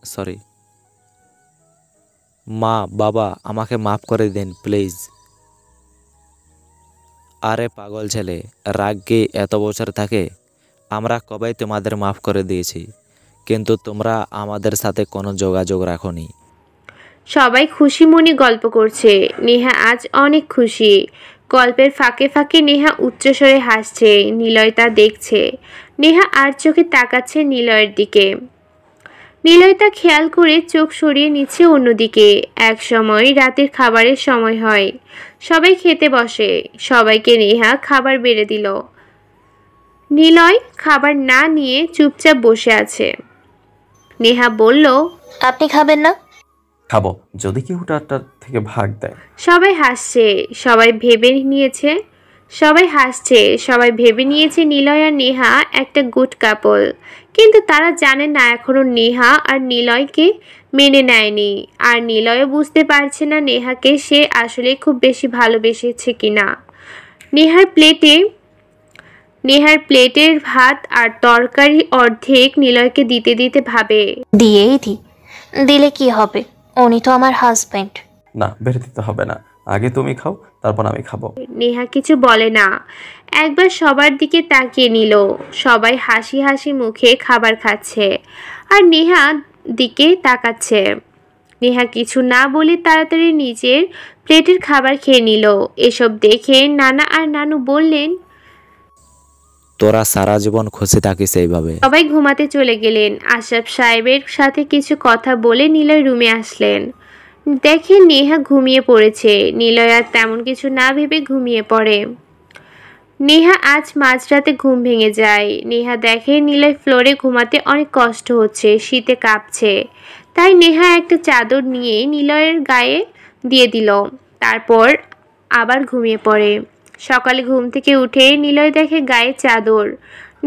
সরি মা বাবা আমাকে মাফ করে দিন প্লিজ। আরে পাগল ছেলে, রাগ কি এত বছর থাকে? আমরা কবেই তোমাদের মাফ করে দিয়েছি, কিন্তু তোমরা আমাদের সাথে কোনো যোগাযোগ রাখোনি। সবাই খুশি মনে গল্প করছে। নেহা আজ অনেক খুশি। গল্পের ফাঁকে ফাঁকে নেহা উচ্চস্বরে হাসছে। নিলয় তা দেখছে। নেহা আর চোখে তাকাচ্ছে নিলয়ের দিকে। নিলয় তা খেয়াল করে চোখ সরিয়ে নিচ্ছে অন্যদিকে। এক সময় রাতের খাবারের সময় হয়। সবাই খেতে বসে। সবাইকে নেহা খাবার বেড়ে দিল। নিলয় খাবার না নিয়ে চুপচাপ বসে আছে। নেহা বলল, আপনি খাবেন না? খাবো, যদি কেউ টাটার থেকে ভাগ দেয়। সবাই হাসছে। সবাই ভেবে নিয়েছে নিলয় আর নেহা একটা গুড কাপল। কিন্তু তারা জানে না এখনো নেহা আর নিলয়কে মেনে নেয়নি। আর নিলয়ও বুঝতে পারছে না নেহাকে সে আসলে খুব বেশি ভালোবেসেছে কিনা। নেহার প্লেটের ভাত আর তরকারি অর্ধেক নিলয়কে দিতে দিতে ভাবে, দিলে কি হবে, উনি তো আমার হাজবেন্ড। না, বেড়ে দিতে হবে না, আগে তুমি খাও, তারপর আমি খাবো। নেহা কিছু বলে না। একবার সবার দিকে তাকিয়ে নিল। সবাই হাসি হাসি মুখে খাবার খাচ্ছে আর নেহা দিকে তাকাচ্ছে। নেহা কিছু না বলে তাড়াতাড়ি নিজের প্লেটের খাবার খেয়ে নিল। এসব দেখে নানা আর নানু বললেন, তোরা সারা জীবন খুশি থাকিস এইভাবে। সবাই ঘুমাতে চলে গেলেন। আশরাফ সাহেবের সাথে কিছু কথা বলে নিলয় রুমে আসলেন। দেখে নেহা ঘুমিয়ে পড়েছে। নিলয় আর তেমন কিছু না ভেবে ঘুমিয়ে পড়ে। নেহা আজ মাঝরাতে ঘুম ভেঙে যায়। নেহা দেখে নিলয় ফ্লোরে ঘুমাতে অনেক কষ্ট হচ্ছে, শীতে কাঁপছে। তাই নেহা একটা চাদর নিয়ে নিলয়ের গায়ে দিয়ে দিল। তারপর আবার ঘুমিয়ে পড়ে। সকালে ঘুম থেকে উঠে নিলয় দেখে গায়ে চাদর।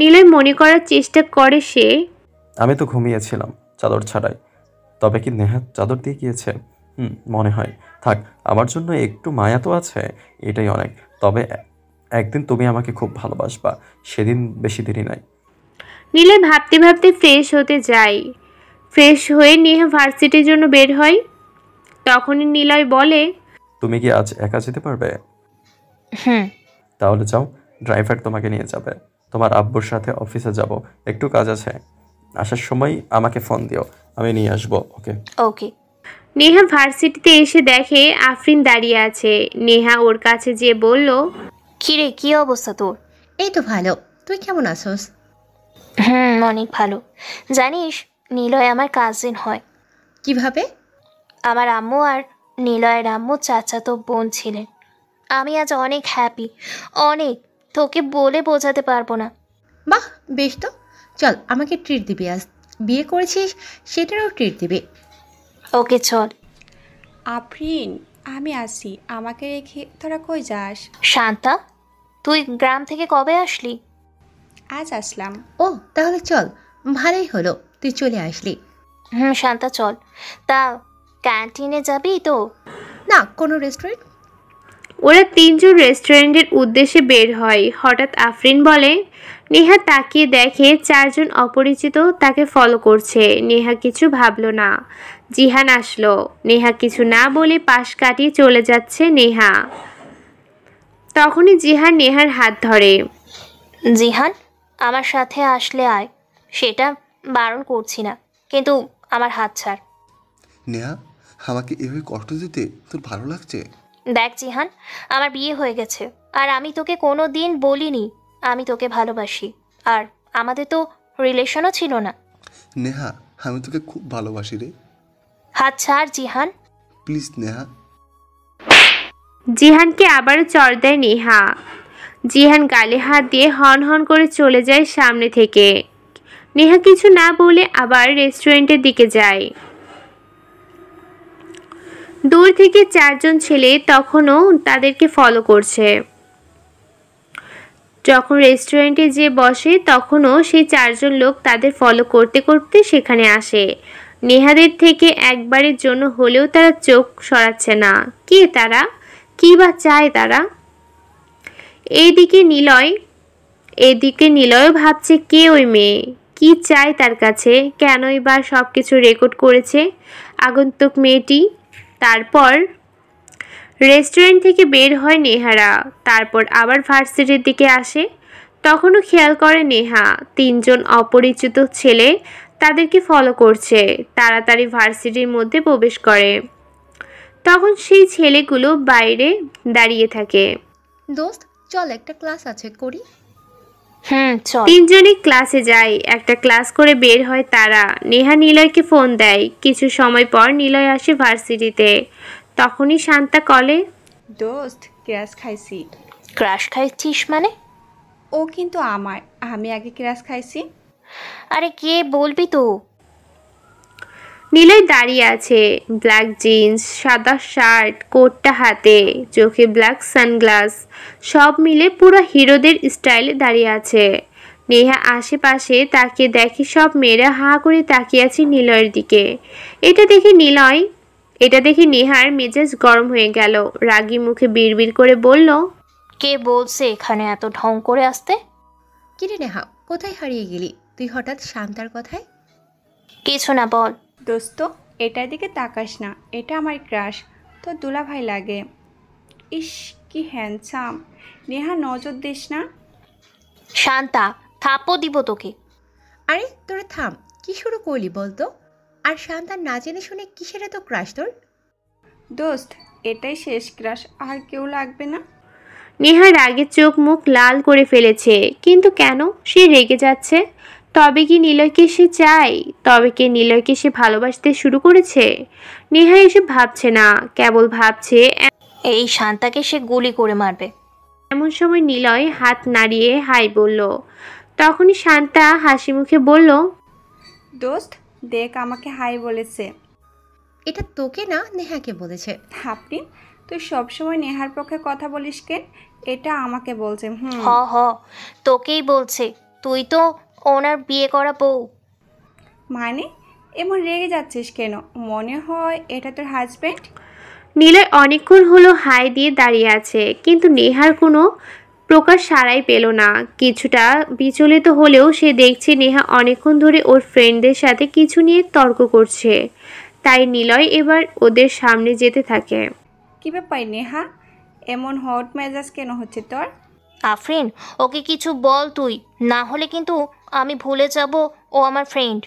নিলয় মনে করার চেষ্টা করে আমি তো ঘুমিয়েছিলাম চাদর ছাড়াই। তবে কি নেহা চাদর দিয়ে গিয়েছে? মনে হয়। থাক, আমার জন্য একটু মায়া তো আছে, এটাই অনেক। তবে একদিন তুমি আমাকে খুব ভালোবাসবা, সেদিন বেশি দেরি নাই। নিলয় ভাবতে ভাবতে ফ্রেশ হতে যায়। ফ্রেশ হয়ে নেহা ভার্সিটির জন্য বের হয়। তখনই নিলয় বলে, তুমি কি আজ একা যেতে পারবে? তাহলে যাও, ড্রাইভার তোমাকে নিয়ে যাবে। তোমার আব্বুর সাথে অফিসে যাব, একটু কাজ আছে। আসার সময় আমাকে ফোন দিও, আমি নিয়ে আসবো। ওকে। নেহা ভার্সিটিতে এসে দেখে আফরিন দাঁড়িয়ে আছে। নেহা ওর কাছে যেয়ে বলল, কিরে, কি অবস্থা তোর? এই তো ভালো, তুই কেমন আছোস? অনেক ভালো। জানিস, নিলয় আমার কাজিন হয়। কিভাবে? আমার আম্মু আর নিলয়ের আম্মু চাচাতো বোন ছিলেন। আমি আজ অনেক হ্যাপি, অনেক, তোকে বলে বোঝাতে পারবো না। বাহ, বেশ তো। চল, আমাকে ট্রিট দিবি আজ। বিয়ে করেছিস, সেটারও ট্রিট দিবি। ওকে চল। আফরিন, আমি আসি, আমাকে রেখে তোরা কই যাস? শান্তা, তুই গ্রাম থেকে কবে আসলি? আজ আসলাম। ও, তাহলে চল, ভালোই হলো তুই চলে আসলি। শান্তা চল। তা ক্যান্টিনে যাবি তো? না, কোনো রেস্টুরেন্ট। ওরা তিনজন রেস্টুরেন্টের উদ্দেশ্যে বের হয়। হঠাৎ আফরিন বলে। নেহা তাকিয়ে দেখে চারজন অপরিচিত তাকে ফলো করছে। নেহা কিছু ভাবলো না। জিহান আসলো। নেহা কিছু না বলে পাশ কাটিয়ে চলে যাচ্ছে নেহা। তখনই জিহান নেহার হাত ধরে। জিহান, আমার সাথে আসলে আয়, সেটা বারণ করছি না, কিন্তু আমার হাত ছাড়। নেহা, আমাকে এভাবে কষ্ট দিতে তোর ভালো লাগছে? দেখ জিহান, আমার বিয়ে হয়ে গেছে আর আমি তোকে কোনো দিন বলিনি আমি তোকে ভালোবাসি। আর আমাদের তো রিলেশনও ছিল না। নেহা, আমি তোকে খুব ভালোবাসি রে। হাত ছাড় জিহান। প্লিজ নেহা। জিহানকে আবারও চড় দেয় নেহা। জিহান গালে হাত দিয়ে হন হন করে চলে যায় সামনে থেকে। নেহা কিছু না বলে আবার রেস্টুরেন্টের দিকে যায়। দূর থেকে 4 জন ছেলে তখনও তাদেরকে ফলো করছে। যখন রেস্টুরেন্টে যে বসে তখনও সেই 4 জন লোক তাদের ফলো করতে করতে সেখানে আসে। নেহাদের থেকে একবারের জন্য হলেও তারা চোখ সরাচ্ছে না। কে তারা? কি বা চায় তারা? এদিকে নিলয় ভাবছে কে ওই মেয়ে, কি চায় তার কাছে, কেনই বা সব কিছু রেকর্ড করেছে আগন্তুক মেয়েটি। তারপর রেস্টুরেন্ট থেকে বের হয় নেহারা। তারপর আবার ভার্সিটির দিকে আসে। তখনও খেয়াল করে নেহা 3 জন অপরিচিত ছেলে তাদেরকে ফলো করছে। তাড়াতাড়ি ভার্সিটির মধ্যে প্রবেশ করে। তখন সেই ছেলেগুলো বাইরে দাঁড়িয়ে থাকে। দোস্ত চল, একটা ক্লাস আছে, করি। চল। 3 জনই ক্লাসে যায়। একটা ক্লাস করে বের হয় তারা। নেহা নিলয়কে ফোন দেয়। কিছু সময় পর নিলয় আসে ভার্সিটিতে। তখনই শান্তা কলে, দোস্ত ক্রাশ খাইছি। ক্রাশ খাইছিস মানে? ও কিন্তু আমার, আমি আগে ক্রাশ খাইছি। আরে কে বলবি তো? নিলয় দাঁড়িয়ে আছে। ব্ল্যাক জিন্স, সাদা শার্ট, কোটটা হাতে, চোখে ব্ল্যাক সানগ্লাস, সব মিলে পুরো হিরোদের স্টাইলে দাঁড়িয়ে আছে। নেহা আশেপাশে তাকিয়ে দেখে সব মেয়েরা হাঁ করে তাকিয়ে আছে নিলয়ের দিকে। এটা দেখে নেহার মেজাজ গরম হয়ে গেল। রাগী মুখে বিড়বিড় করে বলল, কে বলছে এখানে এত ঢং করে আসতে? কিরে নেহা, কোথায় হারিয়ে গেলি তুই হঠাৎ শান্তার কথায়? কিছু না, বল। দোস্ত এটার দিকে তাকাস না, এটা আমার ক্রাশ, তো দুলাভাই লাগে। ইস কি হ্যান্ডসাম। নেহা নজর দিস না। শান্তা, থাপ্পড় দিব তোকে। আরে তোরা থাম, কি শুরু করলি বলতো? আর শান্তার না জেনে শুনে কিসের এত ক্রাশ তোর? দোস্ত এটাই শেষ ক্রাশ, আর কেউ লাগবে না। নেহার রাগে চোখ মুখ লাল করে ফেলেছে। কিন্তু কেন সে রেগে যাচ্ছে? তবে কি নিলয়কে সে চায়? তবে কি নিলয়কে সে ভালোবাসতে শুরু করেছে? নেহা এসব ভাবছে না, কেবল ভাবছে এই শান্তাকে সে গুলি করে মারবে। এমন সময় নিলয় হাত নাড়িয়ে হাই বলল। তখনই শান্তা হাসি মুখে বলল, দোস্ত দেখ আমাকে হাই বলেছে। এটা তোকে না, নেহাকে বলেছে। আপনি তুই সবসময় নেহার পক্ষে কথা বলিস কেন? এটা আমাকে বলছে। হ তোকেই বলছে, তুই তো ওনার বিয়ে করা বউ। মানে এমন রেগে যাচ্ছিস কেন? মনে হয় এটা তোর হাজবেন্ড। নিলয় অনেকক্ষণ হলো হাই দিয়ে দাঁড়িয়ে আছে, কিন্তু নেহার কোনো প্রকার সাড়াই পেল না। কিছুটা বিচলিত হলেও সে দেখছে নেহা অনেকক্ষণ ধরে ওর ফ্রেন্ডদের সাথে কিছু নিয়ে তর্ক করছে। তাই নিলয় এবার ওদের সামনে যেতে থাকে। কি ব্যাপার নেহা, এমন হট মেজাজ কেন হচ্ছে তোর? আফরিন, ওকে কিছু বল তুই, না হলে কিন্তু আমি ভুলে যাব ও আমার ফ্রেন্ড।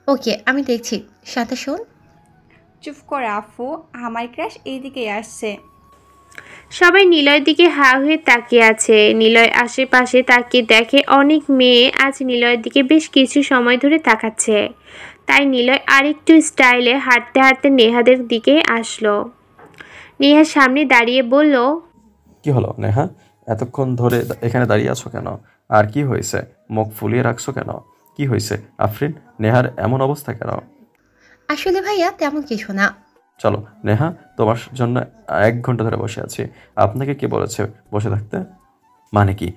ওকে আমি দেখছি। শান্তা শোন। চুপ কর আফু, আমার ক্রাশ এইদিকে আসছে। সবাই নিলয়ের দিকে হা হয়ে তাকিয়ে আছে। নিলয় আশেপাশে তাকিয়ে দেখে অনেক মেয়ে আজ নিলয়ের দিকে বেশ কিছু সময় ধরে তাকাচ্ছে। তাই নিলয় আরেকটু স্টাইলে হাঁটতে হাঁটতে নেহাদের দিকে আসলো। নেহার সামনে দাঁড়িয়ে বলল, কি হলো নেহা, এতক্ষণ ধরে এখানে দাঁড়িয়ে আছো কেন? আর কি হয়েছে? মুখ ফুলিয়ে রাখছো কেন? কি হয়েছে আফরিন? নেহার এমন অবস্থা কেন? আসলে ভাইয়া তেমন কিছু না। চলো নেহা, তোমার জন্য 1 ঘন্টা ধরে বসে আছি। আপনাকে কে বলেছে বসে থাকতে? মানে কি,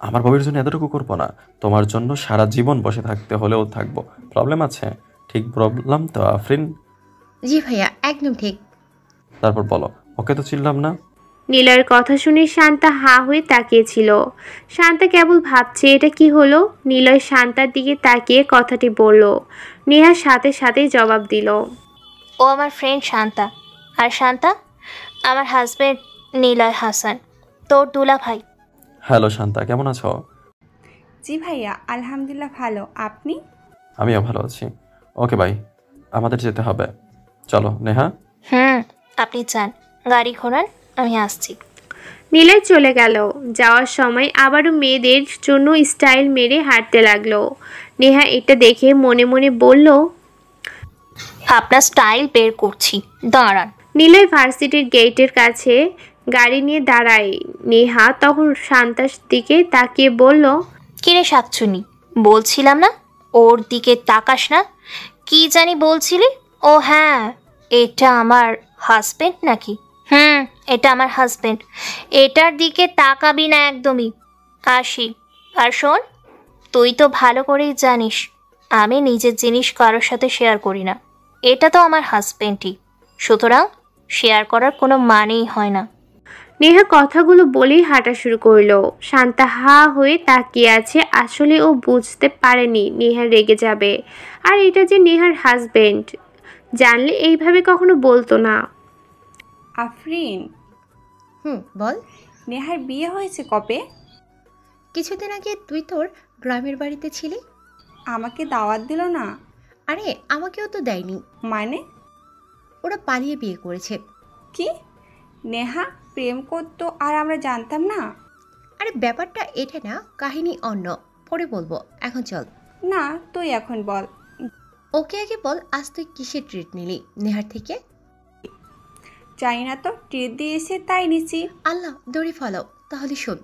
আমার ভাবির জন্য এতটুকু করবো না? তোমার জন্য সারা জীবন বসে থাকতে হলেও থাকবো। প্রবলেম আছে? ঠিক প্রবলেম তো আফরিন? জি ভাইয়া, একদম ঠিক। তারপর বলো, ওকে তো চিনলাম না। নিলয়ের কথা শুনে শান্তা হা হয়ে তাকিয়েছিল। শান্তা কেবল ভাবছে এটা কি হলো। নিলয় শান্তার দিকে তাকিয়ে কথাটি বলল। নেহা সাথে সাথেই জবাব দিল, ও আমার ফ্রেন্ড শান্তা। আর শান্তা আমার হাজবেন্ড নিলয় হাসান, তোর দুলা ভাই। হ্যালো শান্তা, কেমন আছো? জি ভাইয়া, আলহামদুলিল্লাহ ভালো। আপনি? আমিও ভালো আছি। ওকে ভাই, আমাদের যেতে হবে, চলো নেহা। আপনি যান। গাড়ি ঘোরান, আমি আসছি। নিলয় চলে গেল। যাওয়ার সময় আবারও মেয়েদের জন্য স্টাইল মেরে হাঁটতে লাগলো। নেহা এটা দেখে মনে মনে বলল, আপনার স্টাইল বের করছি, দাঁড়ান। নিলয় ভার্সিটির গেটের কাছে গাড়ি নিয়ে দাঁড়ায়। নেহা তখন শান্তার দিকে তাকিয়ে বলল, কিরে শাকচুনি, বলছিলাম না ওর দিকে তাকাস না? কি জানি বলছিলি? ও হ্যাঁ, এটা আমার হাজবেন্ড নাকি? এটা আমার হাজবেন্ড। এটার দিকে তাকাবি না একদমই। আসি। আর শোন, তুই তো ভালো করেই জানিস আমি নিজের জিনিস কারোর সাথে শেয়ার করি না। এটা তো আমার হাজবেন্ডই, সুতরাং শেয়ার করার কোনো মানেই হয় না। নেহা কথাগুলো বলেই হাঁটা শুরু করলো। শান্তা হা হয়ে তাকিয়ে আছে। আসলে ও বুঝতে পারেনি নেহা রেগে যাবে, আর এটা যে নেহার হাজবেন্ড। জানলে এইভাবে কখনো বলতো না। আফরিন, বল। নেহার বিয়ে হয়েছে কবে? কিছুদিন আগে। তুই তোর গ্রামের বাড়িতে ছিলি। আমাকে দাওয়াত দিল না? আরে আমাকেও তো দেয়নি। মানে? ওরা পালিয়ে বিয়ে করেছে। কি? নেহা প্রেম করতো আর আমরা জানতাম না? আরে ব্যাপারটা এটা না, কাহিনী অন্য, পরে বলবো। এখন চল। না, তুই এখন বল। ওকে আগে বল, আজ তুই কিসের ট্রিট নিলি নেহার থেকে? চাই না তো, ট্রিট দিয়েছে তাই নিছি। আল্লাহ, দড়ি ফলাও। তাহলে শোন,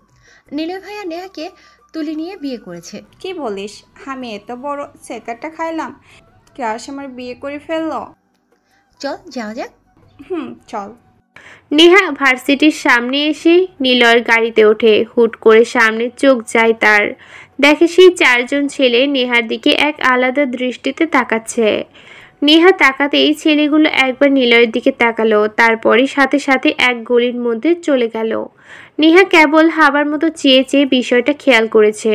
নীলয় ভাইয়া নেহাকে তুলে নিয়ে বিয়ে করেছে। কি বলিস? আমি এত বড় সেকারটা খাইলাম, ক্রাশ আমার বিয়ে করে ফেললো। চল যাওয়া যাক। চল। নেহা ভার্সিটির সামনে এসে নিলয়ের গাড়িতে ওঠে। হুট করে সামনে চোখ যায় তার। দেখে সেই 4 জন ছেলে নেহার দিকে এক আলাদা দৃষ্টিতে তাকাচ্ছে। নেহা তাকাতেই ছেলেগুলো একবার নিলয়ের দিকে তাকালো, তারপরই সাথে সাথে এক গলির মধ্যে চলে গেল। নেহা কেবল হাবার মতো চেয়ে চেয়ে বিষয়টা খেয়াল করেছে,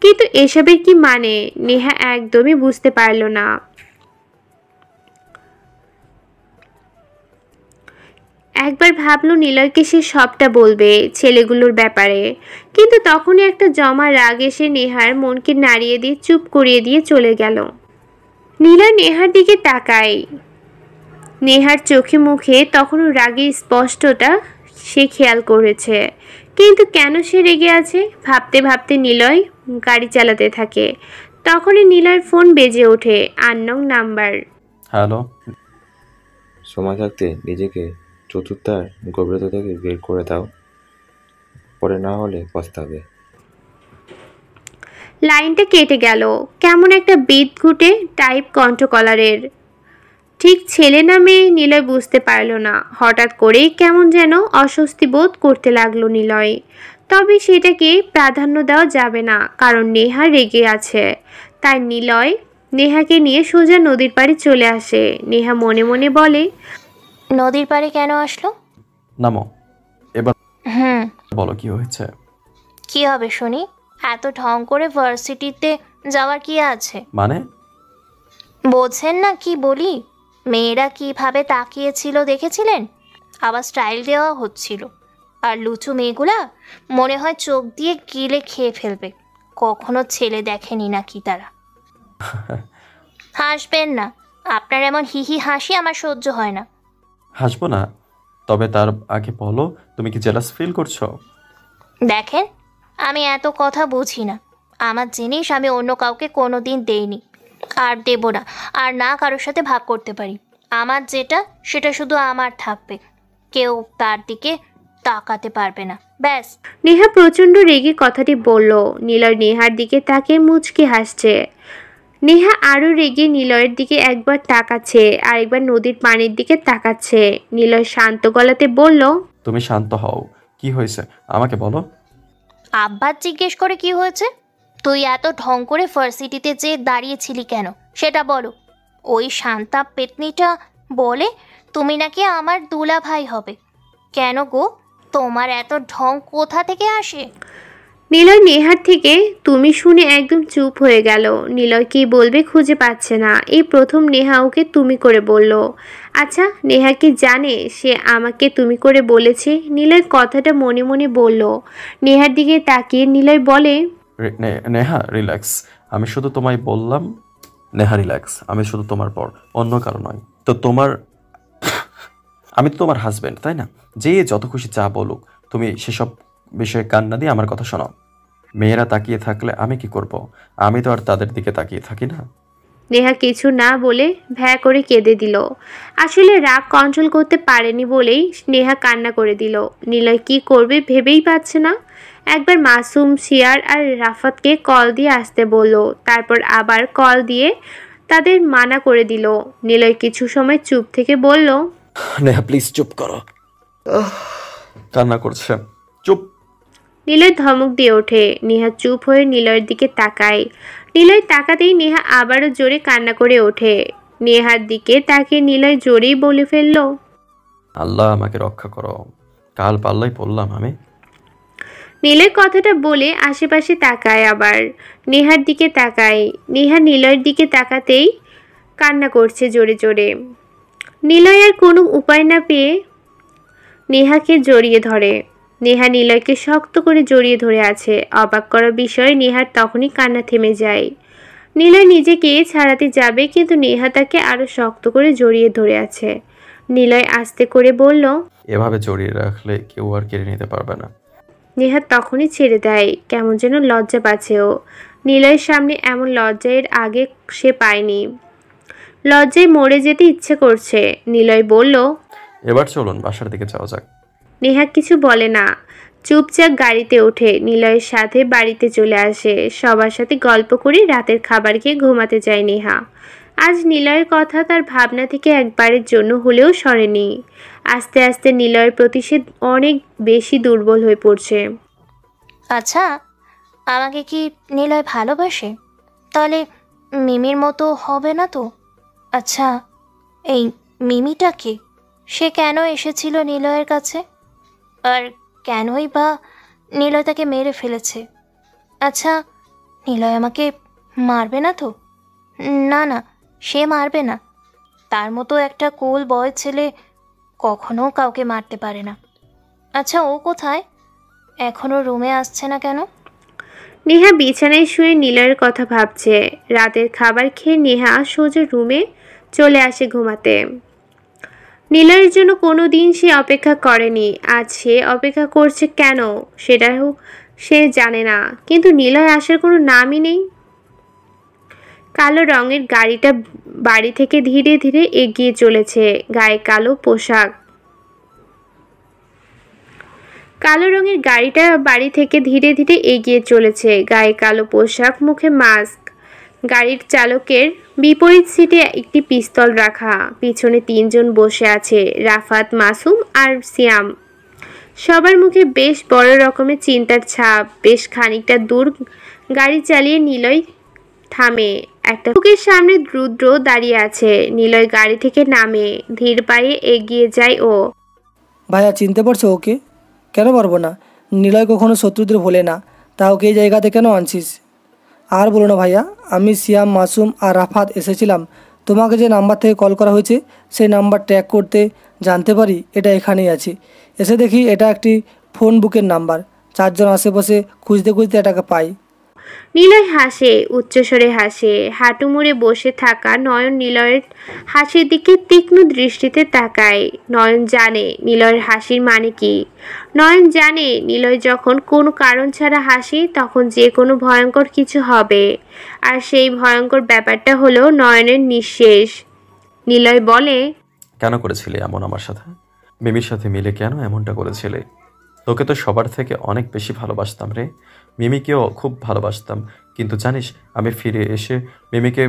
কিন্তু এসবের কি মানে নেহা একদমই বুঝতে পারল না। একবার ভাবলো নিলয়কে সে সবটা বলবে ছেলেগুলোর ব্যাপারে, কিন্তু তখনই একটা জমা রাগ এসে নেহার মনকে নাড়িয়ে দিয়ে চুপ করিয়ে দিয়ে চলে গেল। নিলয় নেহার দিকে তাকায়। নেহার চোখে মুখে তখনও রাগের স্পষ্টটা সে খেয়াল করেছে, কিন্তু কেন সে রেগে আছে ভাবতে ভাবতে নিলয় গাড়ি চালাতে থাকে। তখনই নিলয়ের ফোন বেজে ওঠে। Unknown number. হ্যালো। সময় থাকতে নিজেকে চতুর্থার গভীরতা থেকে বের করে দাও, পরে না হলে পস্তাবে। লাইনটা কেটে গেল। কেমন একটা বিদঘুটে টাইপ কণ্ঠকলারের। ঠিক ছেলে না মেয়ে নিলয় বুঝতে পারল না। হঠাৎ করেই কেমন যেন অস্বস্তি বোধ করতে লাগলো নিলয়। তবে সেটাকে প্রাধান্য দেওয়া যাবে না, কারণ নেহা রেগে আছে। তাই নিলয় নেহাকে নিয়ে সোজা নদীর পাড়ে চলে আসে। নেহা মনে মনে বলে, নদীর পাড়ে কেন আসলো? নামো এবার। বলো কি হয়েছে? কি হবে শুনি? এত ঢং করে ভার্সিটিতে যাওয়ার কি আছে? মানে বোঝেন না কি বলি? মেয়েরা কিভাবে তাকিয়েছিল দেখেছিলেন? আবার স্টাইল দেওয়া হচ্ছিল। আর লুচু মেয়েগুলা মনে হয় চোখ দিয়ে গিলে খেয়ে ফেলবে। কখনো ছেলে দেখেনি নাকি তারা? হাসবেন না, আপনার এমন হিহি হাসি আমার সহ্য হয় না। হাসবো না, তবে তার আগে বলো তুমি কি জেলাস ফিল করছো? দেখেন, আমি এত কথা বুঝি না। আমার জিনিস আমি অন্য কাউকে কোনো দিন দেইনি, আর দেব না, আর না কারোর সাথে ভাগ করতে পারি। আমার যেটা সেটা শুধু আমার থাকবে, কেউ তার দিকে তাকাতে পারবে না, ব্যাস। নেহা প্রচণ্ড রেগে কথাটি বলল। নিলয় নেহার দিকে তাকিয়ে মুচকি হাসছে। নেহা আরও রেগে নিলয়ের দিকে একবার তাকাচ্ছে, আর একবার নদীর পানির দিকে তাকাচ্ছে। নিলয় শান্ত গলাতে বলল, তুমি শান্ত হও, কি হয়েছে আমাকে বলো। আব্বার জিজ্ঞেস করে কি হয়েছে? তুই এত ঢং করে ভার্সিটিতে যে দাঁড়িয়েছিলি কেন সেটা বলো। ওই শান্তা পেতনিটা বলে তুমি নাকি আমার দুলা ভাই হবে। কেন গো, তোমার এত ঢং কোথা থেকে আসে? নিলয় নেহার থেকে তুমি শুনে একদম চুপ হয়ে গেল। নিলয় কি বলবে খুঁজে পাচ্ছে না। এই প্রথম নেহা ওকে তুমি করে বলল। আচ্ছা, নেহা কি জানে সে আমাকে তুমি করে বলেছে? নিলয় কথাটা মনে মনে বলল। নেহার দিকে তাকিয়ে নিলয় বলে, নেহা রিল্যাক্স, আমি শুধু তোমায় বললাম। নেহা রিল্যাক্স, আমি শুধু তোমার পর, অন্য কারো নয়। তো তোমার আমি তো তোমার হাজব্যান্ড, তাই না? যে যত খুশি যা বলুক, তুমি সেসব বিষয়ে কান না দিয়ে আমার কথা শোনো। মেয়েরা তাকিয়ে থাকলে আমি কি করব? আমি তো আর তাদের দিকে তাকিয়ে থাকি না। নেহা কিছু না বলে ভ্যা করে কেঁদে দিল। আসলে রাগ কন্ট্রোল করতে পারেনি বলেই নেহা কান্না করে দিল। নিলয় কি করবে ভেবেই পাচ্ছে না। একবার মাসুম, শিয়ার আর রাফাতকে কল দিয়ে আসতে বলল, তারপর আবার কল দিয়ে তাদের মানা করে দিল। নিলয় কিছু সময় চুপ থেকে বলল, নেহা প্লিজ চুপ করো, কান্না করছে, চুপ। নিলয় ধমক দিয়ে ওঠে। নেহা চুপ হয়ে নিলয়ের দিকে তাকায়। নিলয় তাকাতেই নেহা আবারও জোরে কান্না করে ওঠে। নেহার দিকে তাকিয়ে নিলয় জোরেই বলে ফেলল, আল্লাহ আমাকে রক্ষা করো, কাল পাল্লাই পড়লাম আমি। নিলয় কথাটা বলে আশেপাশে তাকায়, আবার নেহার দিকে তাকায়। নেহা নিলয়ের দিকে তাকাতেই কান্না করছে জোরে জোরে। নিলয় আর কোনো উপায় না পেয়ে নেহাকে জড়িয়ে ধরে। নেহা নিলয়কে শক্ত করে জড়িয়ে ধরে আছে। অবাক করা বিষয়, নেহার তখনই কান্না থেমে যায়। নিলয় নিজেকে ছাড়াতে যাবে, কিন্তু নেহা তাকে আরো শক্ত করে জড়িয়ে ধরে আছে। নিলয় আস্তে করে বলল, এভাবে জড়িয়ে রাখলে কেউ আর কেড়ে নিতে পারবে না। নেহা তখনই ছেড়ে দেয়। কেমন যেন লজ্জা পাচ্ছে ও। নিলয়ের সামনে এমন লজ্জা এর আগে সে পায়নি। লজ্জায় মরে যেতে ইচ্ছে করছে। নিলয় বলল, এবার চলুন বাসার দিকে যাওয়া যাক। নেহা কিছু বলে না, চুপচাপ গাড়িতে ওঠে। নিলয়ের সাথে বাড়িতে চলে আসে। সবার সাথে গল্প করে রাতের খাবার খেয়ে ঘুমাতে যায় নেহা। আজ নিলয়ের কথা তার ভাবনা থেকে একবারের জন্য হলেও সরেনি। আস্তে আস্তে নিলয়ের প্রতি সে অনেক বেশি দুর্বল হয়ে পড়ছে। আচ্ছা, আমাকে কি নিলয় ভালোবাসে? তাহলে মিমির মতো হবে না তো? আচ্ছা, এই মিমিটা কে? সে কেন এসেছিল নিলয়ের কাছে? আর কেনই বা নিলয় তাকে মেরে ফেলেছে? আচ্ছা, নিলয় আমাকে মারবে না তো? না না, সে মারবে না। তার মতো একটা কুল বয় ছেলে কখনো কাউকে মারতে পারে না। আচ্ছা, ও কোথায়? এখনো রুমে আসছে না কেন? নেহা বিছানায় শুয়ে নিলয়ের কথা ভাবছে। রাতের খাবার খেয়ে নেহা সোজা রুমে চলে আসে ঘুমাতে। নিলয়ের জন্য কোনো দিন সে অপেক্ষা করেনি। আজ সে অপেক্ষা করছে কেন সেটাও সে জানে না, কিন্তু নিলয় আসার কোনো নামই নেই। কালো রঙের গাড়িটা বাড়ি থেকে ধীরে ধীরে এগিয়ে চলেছে। গায়ে কালো পোশাক। কালো রঙের গাড়িটা বাড়ি থেকে ধীরে ধীরে এগিয়ে চলেছে। গায়ে কালো পোশাক, মুখে মাস্ক। গাড়ির চালকের বিপরীত সিটে একটি পিস্তল রাখা। পিছনে 3 জন বসে আছে, রাফাত, মাসুম আর সিয়াম। সবার মুখে বেশ বড় রকমের চিন্তার ছাপ। বেশ খানিকটা দূর গাড়ি চালিয়ে নিলয় থামে। একটা লোকের সামনে রুদ্র দাঁড়িয়ে আছে। নিলয় গাড়ি থেকে নামে, ধীর পায়ে এগিয়ে যায় ও। ভাইয়া চিনতে পারছো ওকে? কেন পারবো না, নিলয় কখনো শত্রুদের ভোলে না। তা ওকে এই জায়গাতে কেন আনছিস? আর বলো না ভাইয়া, আমি সিয়াম, মাসুম আর রাফাত এসেছিলাম। তোমাকে যে নাম্বার থেকে কল করা হয়েছে সেই নাম্বার ট্র্যাক করতে জানতে পারি এটা এখানেই আছে। এসে দেখি এটা একটি ফোন বুকের নাম্বার। 4 জন আশেপাশে খুঁজতে খুঁজতে এটাকে পাই। নিলয় হাসে, উচ্চস্বরে হাসে। হাঁটু মুড়ে বসে থাকা নয়ন নিলয়ের হাসির দিকে তীক্ষ্ণ দৃষ্টিতে তাকায়। নয়ন জানে নিলয়ের হাসির মানে কি। নয়ন জানে নিলয় যখন কোনো কারণ ছাড়া হাসি তখন যে কোনো ভয়ঙ্কর কিছু হবে। আর সেই ভয়ঙ্কর ব্যাপারটা হলো নয়নের নিঃশেষ। নিলয় বলে, কেন করেছিলে এমন আমার সাথে? মিমির সাথে মিলে কেন এমনটা করেছিলে? তোকে তো সবার থেকে অনেক বেশি ভালোবাসতাম রে। মিমিকেও খুব ভালোবাসতাম, কিন্তু জানিস আমি ফিরে এসে মিমিকে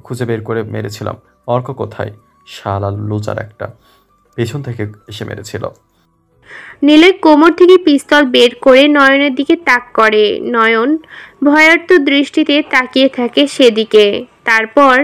খুঁজে বের করে মেরেছিলাম। অর্ক কোথায়? শালা লুজার একটা, পেছন থেকে এসে মেরেছিল। নিলয় কোমর থেকে পিস্তল বের করে নয়নের দিকে তাক করে। নয়ন ভয়ার্ত দৃষ্টিতে তাকিয়ে থাকে সেদিকে। তারপর